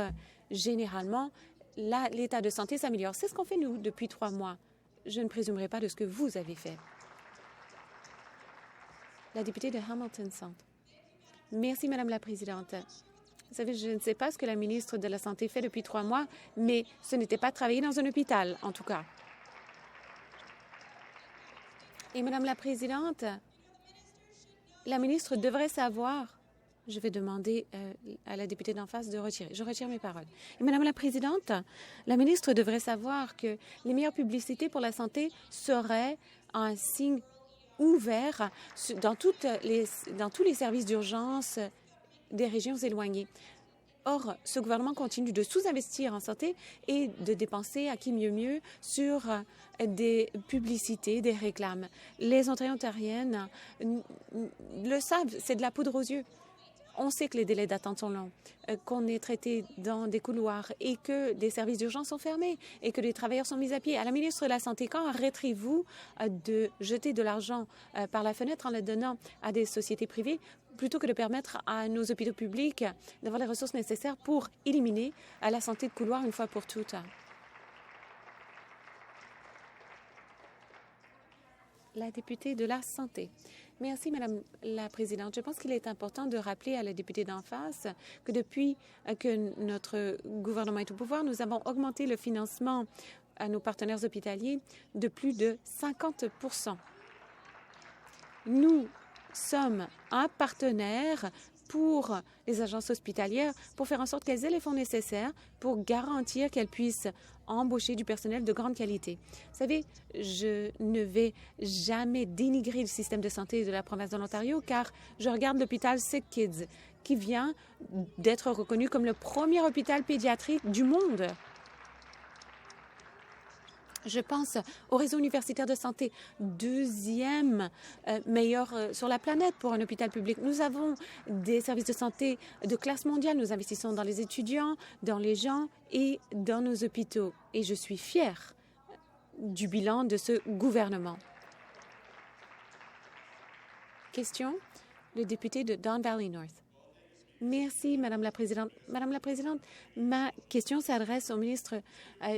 généralement, l'état de santé s'améliore. C'est ce qu'on fait, nous, depuis 3 mois. Je ne présumerai pas de ce que vous avez fait. La députée de Hamilton Centre. Merci, Madame la Présidente. Vous savez, je ne sais pas ce que la ministre de la Santé fait depuis 3 mois, mais ce n'était pas travailler dans un hôpital, en tout cas. Et Madame la Présidente, la ministre devrait savoir. Je vais demander à la députée d'en face de retirer. Je retire mes paroles. Et Madame la Présidente, la ministre devrait savoir que les meilleures publicités pour la santé seraient un signe ouvert dans tous les services d'urgence des régions éloignées. Or, ce gouvernement continue de sous-investir en santé et de dépenser à qui mieux sur des publicités, des réclames. Les Ontariennes le savent, c'est de la poudre aux yeux. On sait que les délais d'attente sont longs, qu'on est traité dans des couloirs et que des services d'urgence sont fermés et que les travailleurs sont mis à pied. À la ministre de la Santé, quand arrêterez-vous de jeter de l'argent par la fenêtre en le donnant à des sociétés privées plutôt que de permettre à nos hôpitaux publics d'avoir les ressources nécessaires pour éliminer la santé de couloir une fois pour toutes? La députée de la Santé. Merci, Madame la Présidente. Je pense qu'il est important de rappeler à la députée d'en face que depuis que notre gouvernement est au pouvoir, nous avons augmenté le financement à nos partenaires hospitaliers de plus de 50%. Nous sommes un partenaire pour les agences hospitalières pour faire en sorte qu'elles aient les fonds nécessaires pour garantir qu'elles puissent embaucher du personnel de grande qualité. Vous savez, je ne vais jamais dénigrer le système de santé de la province de l'Ontario car je regarde l'hôpital Sick Kids qui vient d'être reconnu comme le premier hôpital pédiatrique du monde. Je pense au réseau universitaire de santé, deuxième meilleur sur la planète pour un hôpital public. Nous avons des services de santé de classe mondiale. Nous investissons dans les étudiants, dans les gens et dans nos hôpitaux. Et je suis fière du bilan de ce gouvernement. Question, le député de Don Valley North. Merci, Madame la Présidente. Madame la Présidente, ma question s'adresse au ministre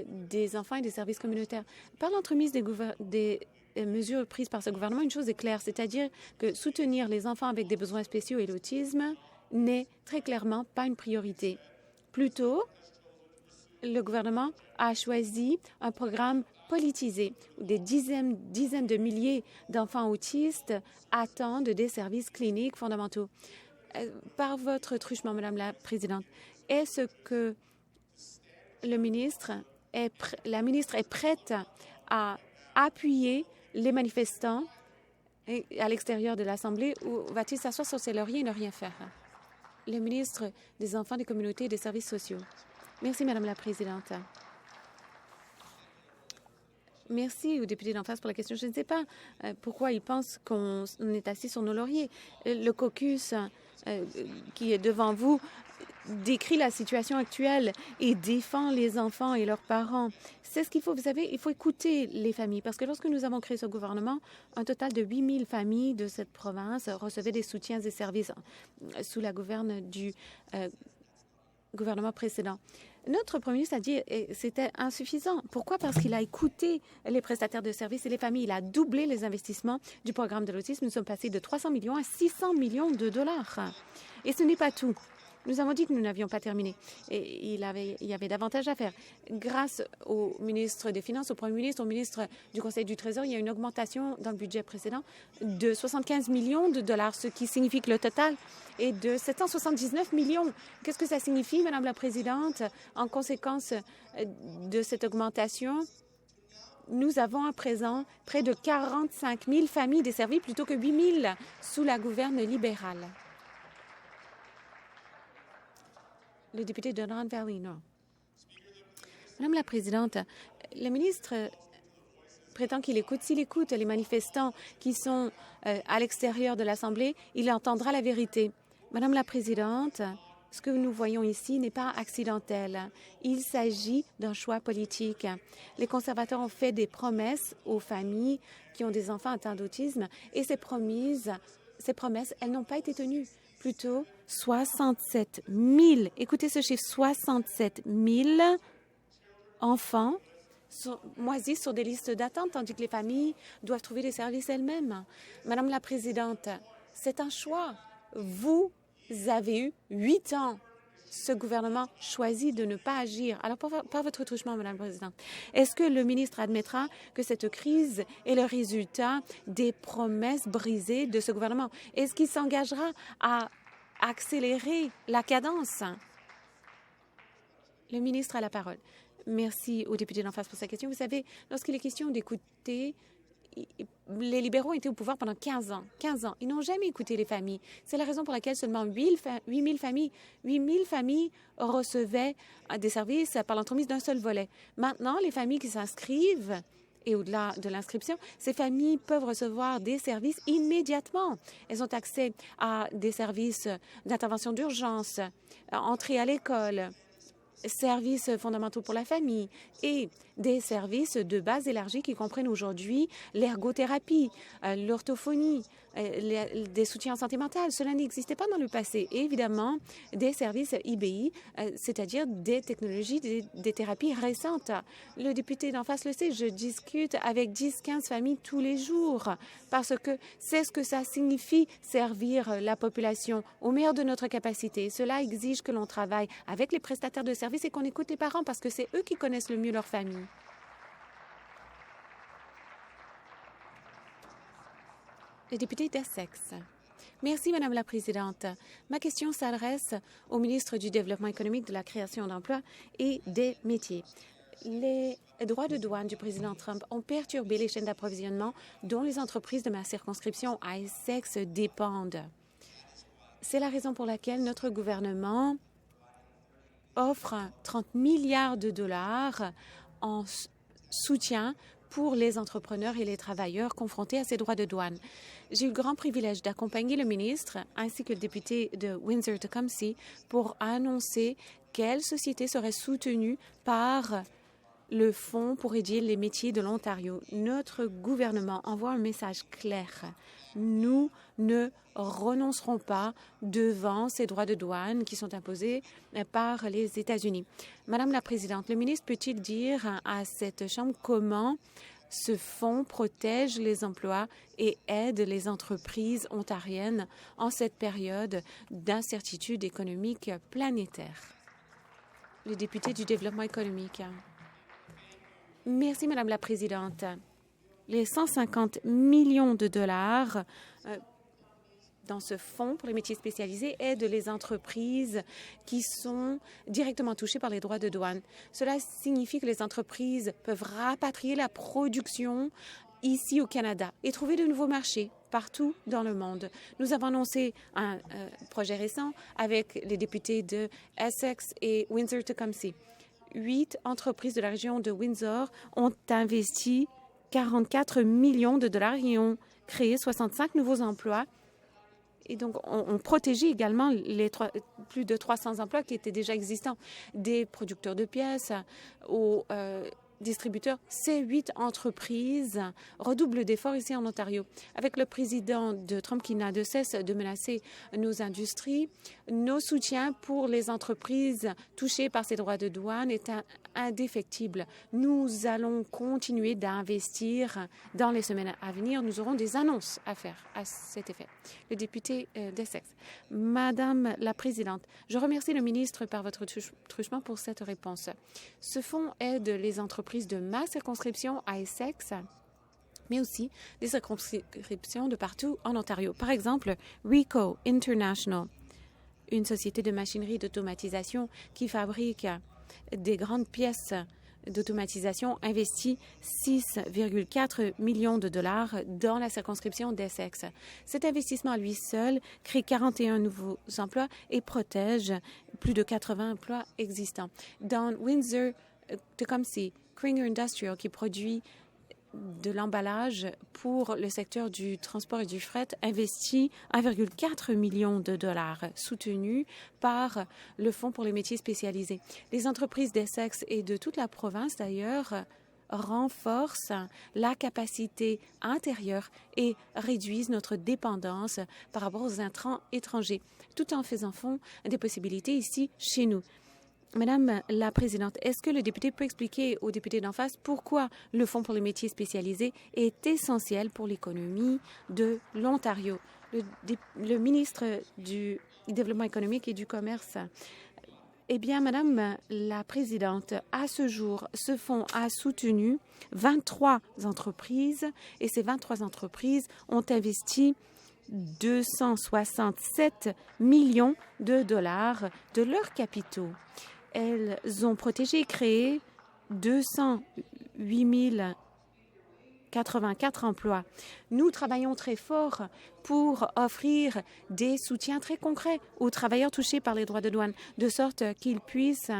des Enfants et des Services communautaires. Par l'entremise des mesures prises par ce gouvernement, une chose est claire, c'est-à-dire que soutenir les enfants avec des besoins spéciaux et l'autisme n'est très clairement pas une priorité. Plutôt, le gouvernement a choisi un programme politisé où des dizaines de milliers d'enfants autistes attendent des services cliniques fondamentaux. Par votre truchement, Madame la Présidente, est-ce que la ministre est prête à appuyer les manifestants à l'extérieur de l'Assemblée ou va-t-il s'asseoir sur ses lauriers et ne rien faire? Le ministre des Enfants, des communautés et des services sociaux. Merci, Madame la Présidente. Merci au député d'en face pour la question. Je ne sais pas pourquoi il pense qu'on est assis sur nos lauriers. Le caucus qui est devant vous décrit la situation actuelle et défend les enfants et leurs parents. C'est ce qu'il faut. Vous savez, il faut écouter les familles parce que lorsque nous avons créé ce gouvernement, un total de 8 000 familles de cette province recevaient des soutiens et services sous la gouverne du gouvernement précédent. Notre premier ministre a dit que c'était insuffisant. Pourquoi? Parce qu'il a écouté les prestataires de services et les familles. Il a doublé les investissements du programme de l'autisme. Nous sommes passés de 300 millions à 600 millions de dollars. Et ce n'est pas tout. Nous avons dit que nous n'avions pas terminé. Et il y avait davantage à faire. Grâce au ministre des Finances, au Premier ministre, au ministre du Conseil du Trésor, il y a une augmentation dans le budget précédent de 75 millions de dollars, ce qui signifie que le total est de 779 millions. Qu'est-ce que ça signifie, Madame la Présidente? En conséquence de cette augmentation, nous avons à présent près de 45 000 familles desservies plutôt que 8 000 sous la gouverne libérale. Le député de Don Valley North. Madame la Présidente, le ministre prétend qu'il écoute. S'il écoute les manifestants qui sont à l'extérieur de l'Assemblée, il entendra la vérité. Madame la Présidente, ce que nous voyons ici n'est pas accidentel. Il s'agit d'un choix politique. Les conservateurs ont fait des promesses aux familles qui ont des enfants atteints d'autisme et ces promesses, elles n'ont pas été tenues. Plutôt 67 000, écoutez ce chiffre, 67 000 enfants moisissent sur des listes d'attente, tandis que les familles doivent trouver des services elles-mêmes. Madame la Présidente, c'est un choix. Vous avez eu 8 ans. Ce gouvernement choisit de ne pas agir. Alors, par votre truchement, Madame la Présidente, est-ce que le ministre admettra que cette crise est le résultat des promesses brisées de ce gouvernement? Est-ce qu'il s'engagera à accélérer la cadence? Le ministre a la parole. Merci au député d'en face pour sa question. Vous savez, lorsqu'il est question d'écouter, les libéraux ont été au pouvoir pendant 15 ans. 15 ans. Ils n'ont jamais écouté les familles. C'est la raison pour laquelle seulement 8 000 familles recevaient des services par l'entremise d'un seul volet. Maintenant, les familles qui s'inscrivent et au-delà de l'inscription, ces familles peuvent recevoir des services immédiatement. Elles ont accès à des services d'intervention d'urgence, entrée à l'école, services fondamentaux pour la famille et des services de base élargis qui comprennent aujourd'hui l'ergothérapie, l'orthophonie, des soutiens en santé mentale. Cela n'existait pas dans le passé. Et évidemment, des services IBI, c'est-à-dire des technologies, des thérapies récentes. Le député d'en face le sait, je discute avec 10-15 familles tous les jours parce que c'est ce que ça signifie servir la population au meilleur de notre capacité. Cela exige que l'on travaille avec les prestataires de services et qu'on écoute les parents parce que c'est eux qui connaissent le mieux leur famille. Le député d'Essex. Merci, Madame la Présidente. Ma question s'adresse au ministre du Développement économique, de la création d'emplois et des métiers. Les droits de douane du président Trump ont perturbé les chaînes d'approvisionnement dont les entreprises de ma circonscription à Essex dépendent. C'est la raison pour laquelle notre gouvernement offre 30 milliards de dollars en soutien pour les entrepreneurs et les travailleurs confrontés à ces droits de douane. J'ai eu le grand privilège d'accompagner le ministre ainsi que le député de Windsor-Tecumseh pour annoncer quelle société serait soutenue par le Fonds pour aider les métiers de l'Ontario. Notre gouvernement envoie un message clair. Nous ne renoncerons pas devant ces droits de douane qui sont imposés par les États-Unis. Madame la Présidente, le ministre peut-il dire à cette Chambre comment ce fonds protège les emplois et aide les entreprises ontariennes en cette période d'incertitude économique planétaire? Le député du Développement économique. Merci, Madame la Présidente. Les 150 millions de dollars dans ce fonds pour les métiers spécialisés aident les entreprises qui sont directement touchées par les droits de douane. Cela signifie que les entreprises peuvent rapatrier la production ici au Canada et trouver de nouveaux marchés partout dans le monde. Nous avons annoncé un projet récent avec les députés de Essex et Windsor-Tecumseh. 8 entreprises de la région de Windsor ont investi 44 millions de dollars et ont créé 65 nouveaux emplois. Et donc, on protégeait également les plus de 300 emplois qui étaient déjà existants, des producteurs de pièces aux distributeurs. Ces 8 entreprises redoublent d'efforts ici en Ontario. Avec le président de Trump qui n'a de cesse de menacer nos industries, nos soutiens pour les entreprises touchées par ces droits de douane est indéfectible. Nous allons continuer d'investir dans les semaines à venir. Nous aurons des annonces à faire à cet effet. Le député d'Essex. Madame la Présidente, je remercie le ministre par votre truchement pour cette réponse. Ce fonds aide les entreprises de ma circonscription à Essex, mais aussi des circonscriptions de partout en Ontario. Par exemple, Ricoh International, une société de machinerie d'automatisation qui fabrique des grandes pièces d'automatisation, investit 6,4 millions de dollars dans la circonscription d'Essex. Cet investissement à lui seul crée 41 nouveaux emplois et protège plus de 80 emplois existants. Dans Windsor-Tecumseh, Kringer Industrial, qui produit de l'emballage pour le secteur du transport et du fret, investit 1,4 million de dollars, soutenus par le Fonds pour les métiers spécialisés. Les entreprises d'Essex et de toute la province, d'ailleurs, renforcent la capacité intérieure et réduisent notre dépendance par rapport aux intrants étrangers, tout en faisant fond des possibilités ici, chez nous. Madame la Présidente, est-ce que le député peut expliquer au député d'en face pourquoi le Fonds pour les métiers spécialisés est essentiel pour l'économie de l'Ontario? Le ministre du Développement économique et du Commerce. Eh bien, Madame la Présidente, à ce jour, ce fonds a soutenu 23 entreprises et ces 23 entreprises ont investi 267 millions de dollars de leurs capitaux. Elles ont protégé et créé 208 084 emplois. Nous travaillons très fort pour offrir des soutiens très concrets aux travailleurs touchés par les droits de douane, de sorte qu'ils puissent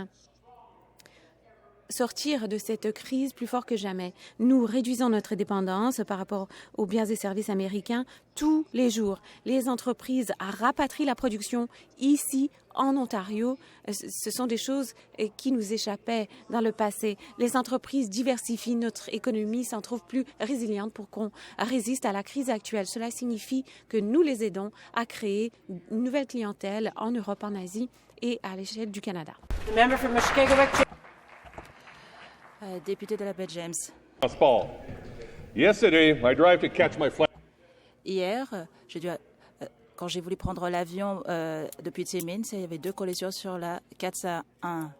sortir de cette crise plus fort que jamais. Nous réduisons notre dépendance par rapport aux biens et services américains tous les jours. Les entreprises rapatrient la production ici en Ontario. Ce sont des choses qui nous échappaient dans le passé. Les entreprises diversifient notre économie, s'en trouvent plus résiliente pour qu'on résiste à la crise actuelle. Cela signifie que nous les aidons à créer une nouvelle clientèle en Europe, en Asie et à l'échelle du Canada. Député de la baie James. Hier, quand j'ai voulu prendre l'avion depuis Timmins, il y avait 2 collisions sur la 401.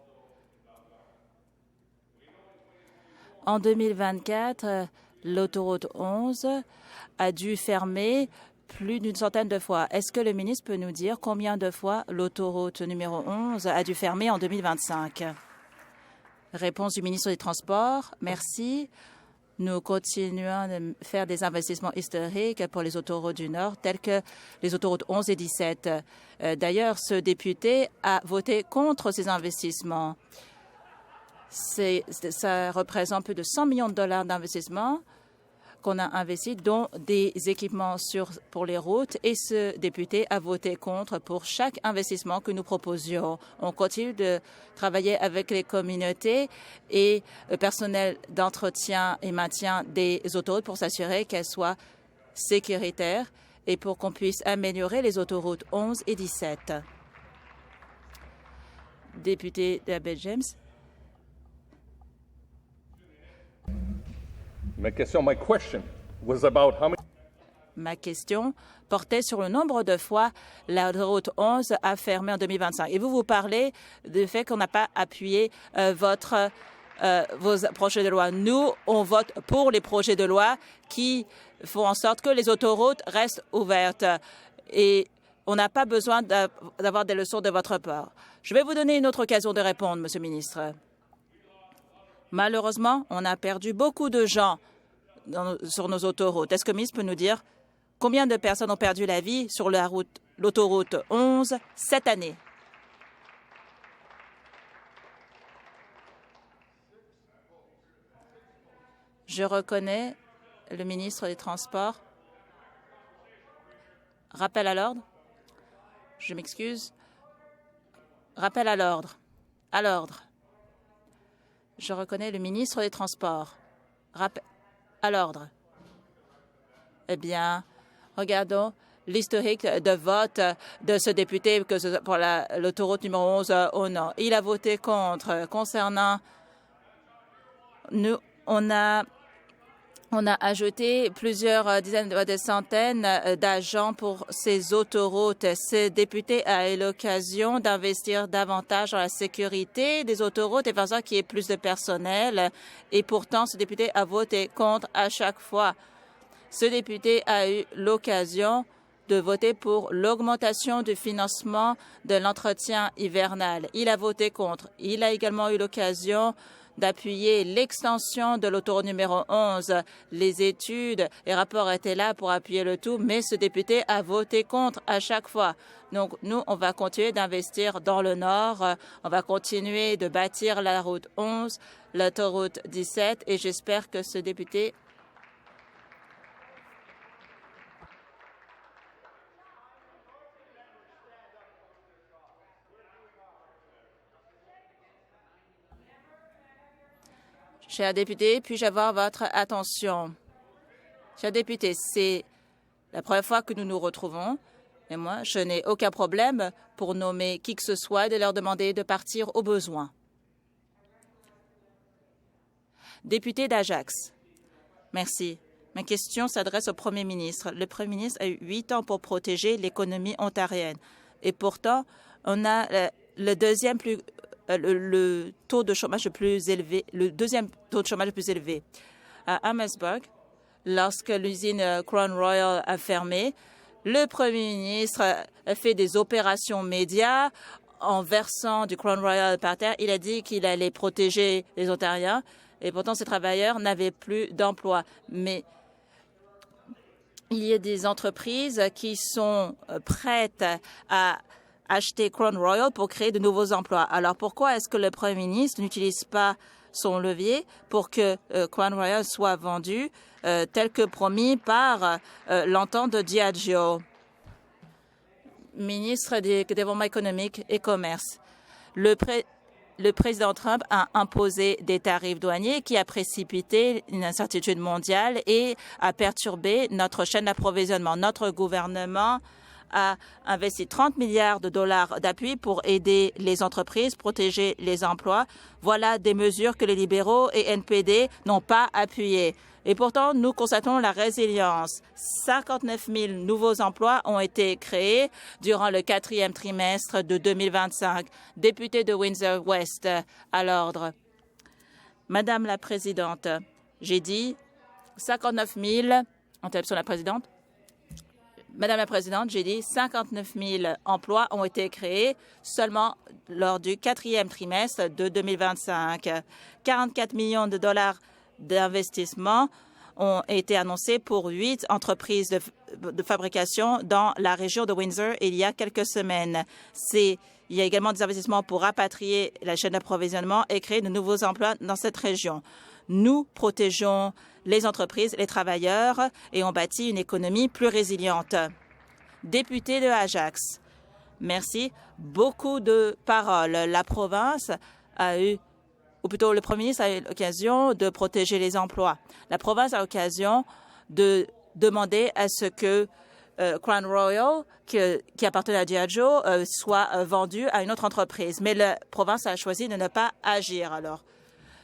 En 2024, l'autoroute 11 a dû fermer plus d'une centaine de fois. Est-ce que le ministre peut nous dire combien de fois l'autoroute numéro 11 a dû fermer en 2025? Réponse du ministre des Transports. Merci. Nous continuons de faire des investissements historiques pour les autoroutes du Nord, telles que les autoroutes 11 et 17. D'ailleurs, ce député a voté contre ces investissements. Ça représente plus de 100 millions de dollars d'investissement qu'on a investi, dont des équipements pour les routes, et ce député a voté contre pour chaque investissement que nous proposions. On continue de travailler avec les communautés et le personnel d'entretien et maintien des autoroutes pour s'assurer qu'elles soient sécuritaires et pour qu'on puisse améliorer les autoroutes 11 et 17. Député d'Abbey James. Ma question portait sur le nombre de fois la route 11 a fermé en 2025. Et vous parlez du fait qu'on n'a pas appuyé vos projets de loi. Nous, on vote pour les projets de loi qui font en sorte que les autoroutes restent ouvertes. Et on n'a pas besoin d'avoir des leçons de votre part. Je vais vous donner une autre occasion de répondre, Monsieur le ministre. Malheureusement, on a perdu beaucoup de gens sur nos autoroutes. Est-ce que le ministre peut nous dire combien de personnes ont perdu la vie sur l'autoroute 11 cette année? Je reconnais le ministre des Transports. Rappel à l'ordre. Je m'excuse. Rappel à l'ordre. À l'ordre. Je reconnais le ministre des Transports. Rappel à l'ordre. Eh bien, regardons l'historique de vote de ce député pour l'autoroute numéro 11 au Nord. Il a voté contre. Concernant, on a ajouté plusieurs dizaines de centaines d'agents pour ces autoroutes. Ce député a eu l'occasion d'investir davantage dans la sécurité des autoroutes et faire ça qu'il y ait plus de personnel. Et pourtant, ce député a voté contre à chaque fois. Ce député a eu l'occasion de voter pour l'augmentation du financement de l'entretien hivernal. Il a voté contre. Il a également eu l'occasion d'appuyer l'extension de l'autoroute numéro 11. Les études et rapports étaient là pour appuyer le tout, mais ce député a voté contre à chaque fois. Donc, nous, on va continuer d'investir dans le Nord. On va continuer de bâtir la route 11, l'autoroute 17, et j'espère que ce député Cher député, puis-je avoir votre attention? Cher député, c'est la première fois que nous nous retrouvons et moi, je n'ai aucun problème pour nommer qui que ce soit et de leur demander de partir au besoin. Député d'Ajax. Merci. Ma question s'adresse au Premier ministre. Le Premier ministre a eu 8 ans pour protéger l'économie ontarienne. Et pourtant, on a le deuxième taux de chômage le plus élevé, le deuxième taux de chômage le plus élevé. À Amherstburg, lorsque l'usine Crown Royal a fermé, le Premier ministre a fait des opérations médias en versant du Crown Royal par terre. Il a dit qu'il allait protéger les Ontariens et pourtant ces travailleurs n'avaient plus d'emploi. Mais il y a des entreprises qui sont prêtes à acheter Crown Royal pour créer de nouveaux emplois. Alors pourquoi est-ce que le Premier ministre n'utilise pas son levier pour que Crown Royal soit vendu tel que promis par l'entente de Diageo? Ministre des Développement économique et commerce. Le président Trump a imposé des tarifs douaniers qui a précipité une incertitude mondiale et a perturbé notre chaîne d'approvisionnement. Notre gouvernement a investi 30 milliards de dollars d'appui pour aider les entreprises, protéger les emplois. Voilà des mesures que les libéraux et NPD n'ont pas appuyées. Et pourtant, nous constatons la résilience. 59 000 nouveaux emplois ont été créés durant le 4e trimestre de 2025. Député de Windsor-West, à l'ordre. Madame la Présidente, j'ai dit 59 000, interruption la Présidente. Madame la Présidente, j'ai dit 59 000 emplois ont été créés seulement lors du 4e trimestre de 2025. 44 millions de dollars d'investissement ont été annoncés pour 8 entreprises de fabrication dans la région de Windsor il y a quelques semaines. Il y a également des investissements pour rapatrier la chaîne d'approvisionnement et créer de nouveaux emplois dans cette région. Nous protégeons les entreprises, les travailleurs et on bâtit une économie plus résiliente. Député de Ajax, merci. Beaucoup de paroles. La province a eu, ou plutôt le Premier ministre a eu l'occasion de protéger les emplois. La province a l'occasion de demander à ce que Crown Royal, qui appartenait à Diageo, soit vendu à une autre entreprise. Mais la province a choisi de ne pas agir. Alors,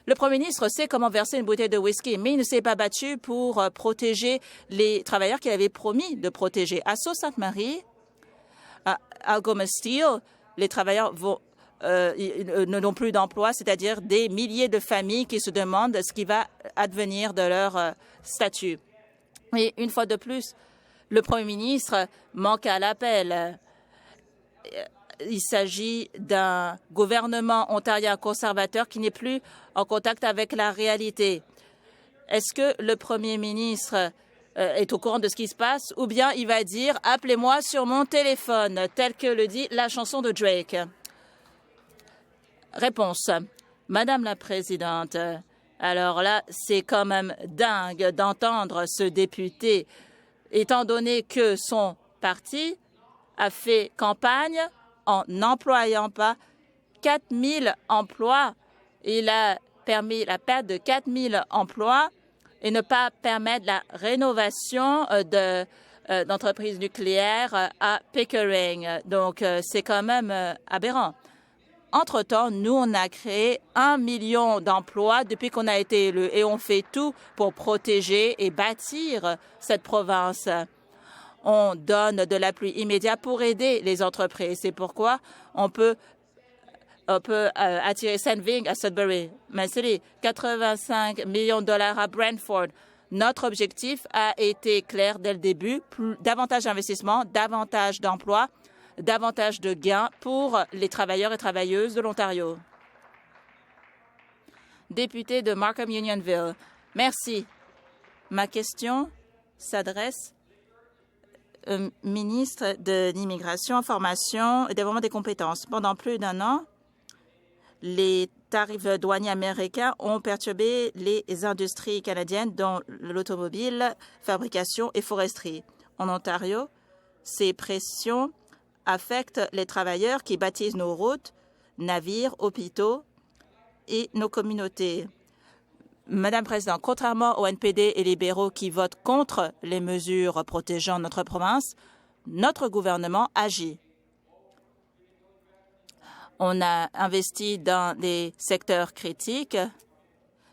le Premier ministre sait comment verser une bouteille de whisky, mais il ne s'est pas battu pour protéger les travailleurs qu'il avait promis de protéger. À Sault-Sainte-Marie, à Algoma Steel, les travailleurs n'ont plus d'emploi, c'est-à-dire des milliers de familles qui se demandent ce qui va advenir de leur statut. Et une fois de plus, le Premier ministre manque à l'appel. Il s'agit d'un gouvernement ontarien conservateur qui n'est plus en contact avec la réalité. Est-ce que le Premier ministre est au courant de ce qui se passe ou bien il va dire « Appelez-moi sur mon téléphone », tel que le dit la chanson de Drake? Réponse. Madame la Présidente, alors là, c'est quand même dingue d'entendre ce député, étant donné que son parti a fait campagne en n'employant pas 4 000 emplois. Il a permis la perte de 4 000 emplois et ne pas permettre la rénovation d'entreprises nucléaires à Pickering. Donc, c'est quand même aberrant. Entre-temps, nous, on a créé 1 million d'emplois depuis qu'on a été élus et on fait tout pour protéger et bâtir cette province. On donne de l'appui immédiat pour aider les entreprises. C'est pourquoi on peut attirer Sandvik à Sudbury, Massey, 85 millions de dollars à Brantford. Notre objectif a été clair dès le début, davantage d'investissements, davantage d'emplois, davantage de gains pour les travailleurs et travailleuses de l'Ontario. Député de Markham-Unionville, merci. Ma question s'adresse au ministre de l'Immigration, Information et Développement des compétences. Pendant plus d'1 an, les tarifs douaniers américains ont perturbé les industries canadiennes, dont l'automobile, fabrication et foresterie. En Ontario, ces pressions affectent les travailleurs qui bâtissent nos routes, navires, hôpitaux et nos communautés. Madame la Présidente, contrairement au NPD et libéraux qui votent contre les mesures protégeant notre province, notre gouvernement agit. On a investi dans des secteurs critiques,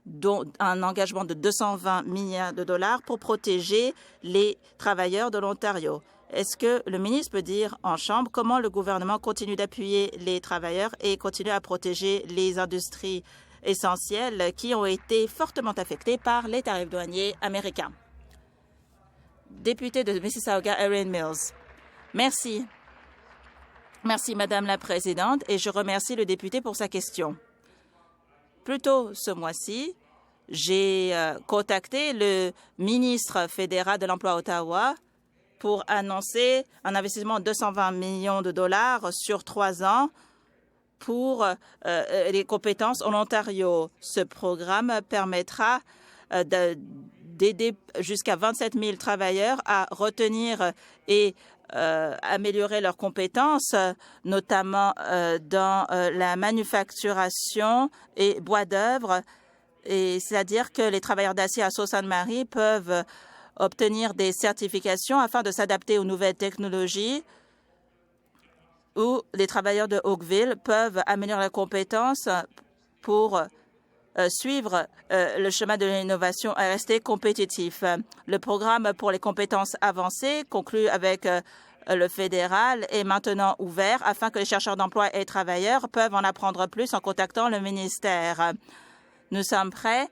dont un engagement de 220 milliards de dollars pour protéger les travailleurs de l'Ontario. Est-ce que le ministre peut dire en Chambre comment le gouvernement continue d'appuyer les travailleurs et continue à protéger les industries essentielles qui ont été fortement affectées par les tarifs douaniers américains? Député de Mississauga, Erin Mills. Merci. Merci, Madame la Présidente, et je remercie le député pour sa question. Plus tôt ce mois-ci, j'ai contacté le ministre fédéral de l'Emploi à Ottawa pour annoncer un investissement de 220 millions de dollars sur 3 ans pour les compétences en Ontario. Ce programme permettra d'aider jusqu'à 27 000 travailleurs à retenir et améliorer leurs compétences, notamment dans la manufacturation et bois d'œuvre. Et c'est-à-dire que les travailleurs d'acier à Sault-Sainte-Marie peuvent obtenir des certifications afin de s'adapter aux nouvelles technologies, ou les travailleurs de Oakville peuvent améliorer leurs compétences pour suivre le chemin de l'innovation et rester compétitif. Le programme pour les compétences avancées, conclu avec le fédéral, est maintenant ouvert afin que les chercheurs d'emploi et les travailleurs peuvent en apprendre plus en contactant le ministère. Nous sommes prêts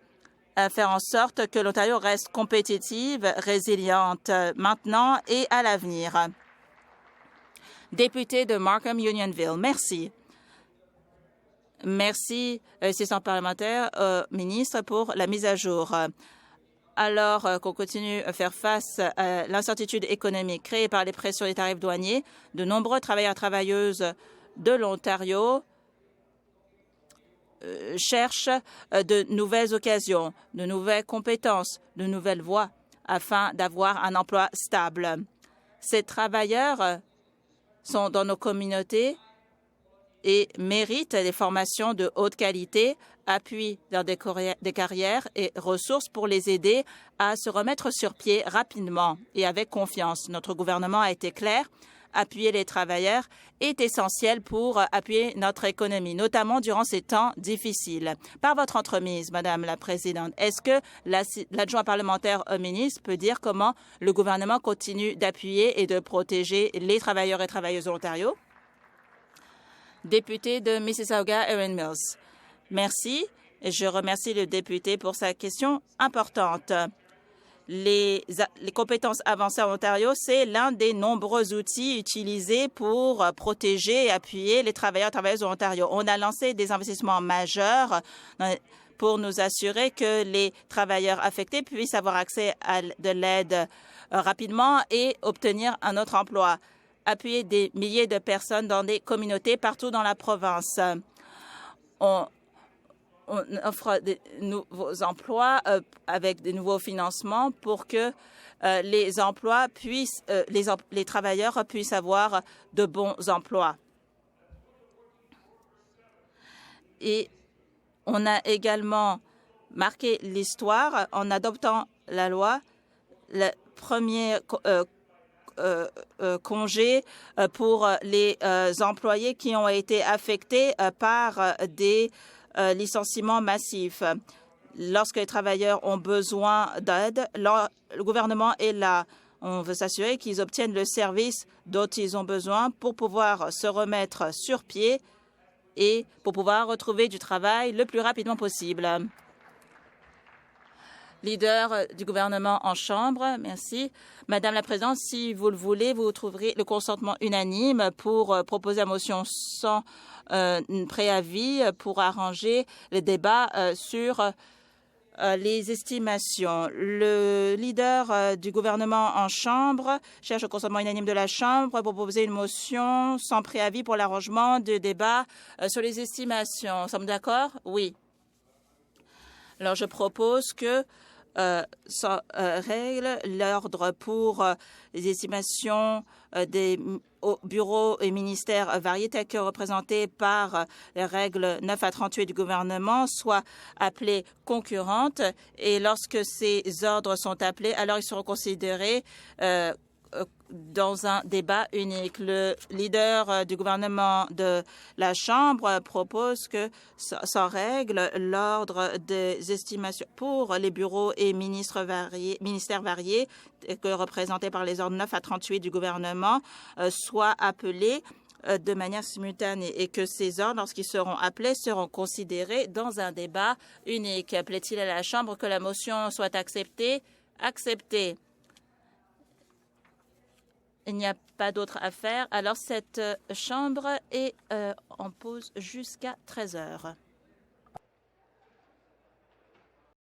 à faire en sorte que l'Ontario reste compétitive, résiliente maintenant et à l'avenir. Député de Markham-Unionville, merci. Merci, assistant parlementaire, ministre, pour la mise à jour. Alors qu'on continue à faire face à l'incertitude économique créée par les pressions des tarifs douaniers, de nombreux travailleurs et travailleuses de l'Ontario cherchent de nouvelles occasions, de nouvelles compétences, de nouvelles voies afin d'avoir un emploi stable. Ces travailleurs sont dans nos communautés et méritent des formations de haute qualité, appui dans des carrières et ressources pour les aider à se remettre sur pied rapidement et avec confiance. Notre gouvernement a été clair. Appuyer les travailleurs est essentiel pour appuyer notre économie, notamment durant ces temps difficiles. Par votre entremise, Madame la Présidente, est-ce que l'adjoint parlementaire au ministre peut dire comment le gouvernement continue d'appuyer et de protéger les travailleurs et travailleuses de l'Ontario? Député de Mississauga, Erin Mills. Merci. Et je remercie le député pour sa question importante. Les compétences avancées en Ontario, c'est l'un des nombreux outils utilisés pour protéger et appuyer les travailleurs et travailleuses de l'Ontario. On a lancé des investissements majeurs pour nous assurer que les travailleurs affectés puissent avoir accès à de l'aide rapidement et obtenir un autre emploi. Appuyer des milliers de personnes dans des communautés partout dans la province. On offre de nouveaux emplois avec de nouveaux financements pour que les travailleurs puissent avoir de bons emplois. Et on a également marqué l'histoire en adoptant la loi, le premier congé pour les employés qui ont été affectés par des licenciements massifs. Lorsque les travailleurs ont besoin d'aide, le gouvernement est là. On veut s'assurer qu'ils obtiennent le service dont ils ont besoin pour pouvoir se remettre sur pied et pour pouvoir retrouver du travail le plus rapidement possible. Leader du gouvernement en Chambre, merci. Madame la Présidente, si vous le voulez, vous trouverez le consentement unanime pour proposer la motion sans préavis pour arranger le débat sur les estimations. Le leader du gouvernement en Chambre cherche le consentement unanime de la Chambre pour proposer une motion sans préavis pour l'arrangement du débat sur les estimations. Sommes d'accord? Oui. Alors, je propose que sans règle, l'ordre pour les estimations des bureaux et ministères variés tels que représentés par les règles 9 à 38 du gouvernement soient appelés concurrentes et lorsque ces ordres sont appelés, alors ils seront considérés dans un débat unique. Le leader du gouvernement de la Chambre propose que, sans règle, l'ordre des estimations pour les bureaux et ministères variés, que représentés par les ordres 9 à 38 du gouvernement, soient appelés de manière simultanée et que ces ordres, lorsqu'ils seront appelés, seront considérés dans un débat unique. Plaît-il à la Chambre que la motion soit acceptée? Acceptée. Il n'y a pas d'autre affaire. Alors, cette Chambre est en pause jusqu'à 13 heures.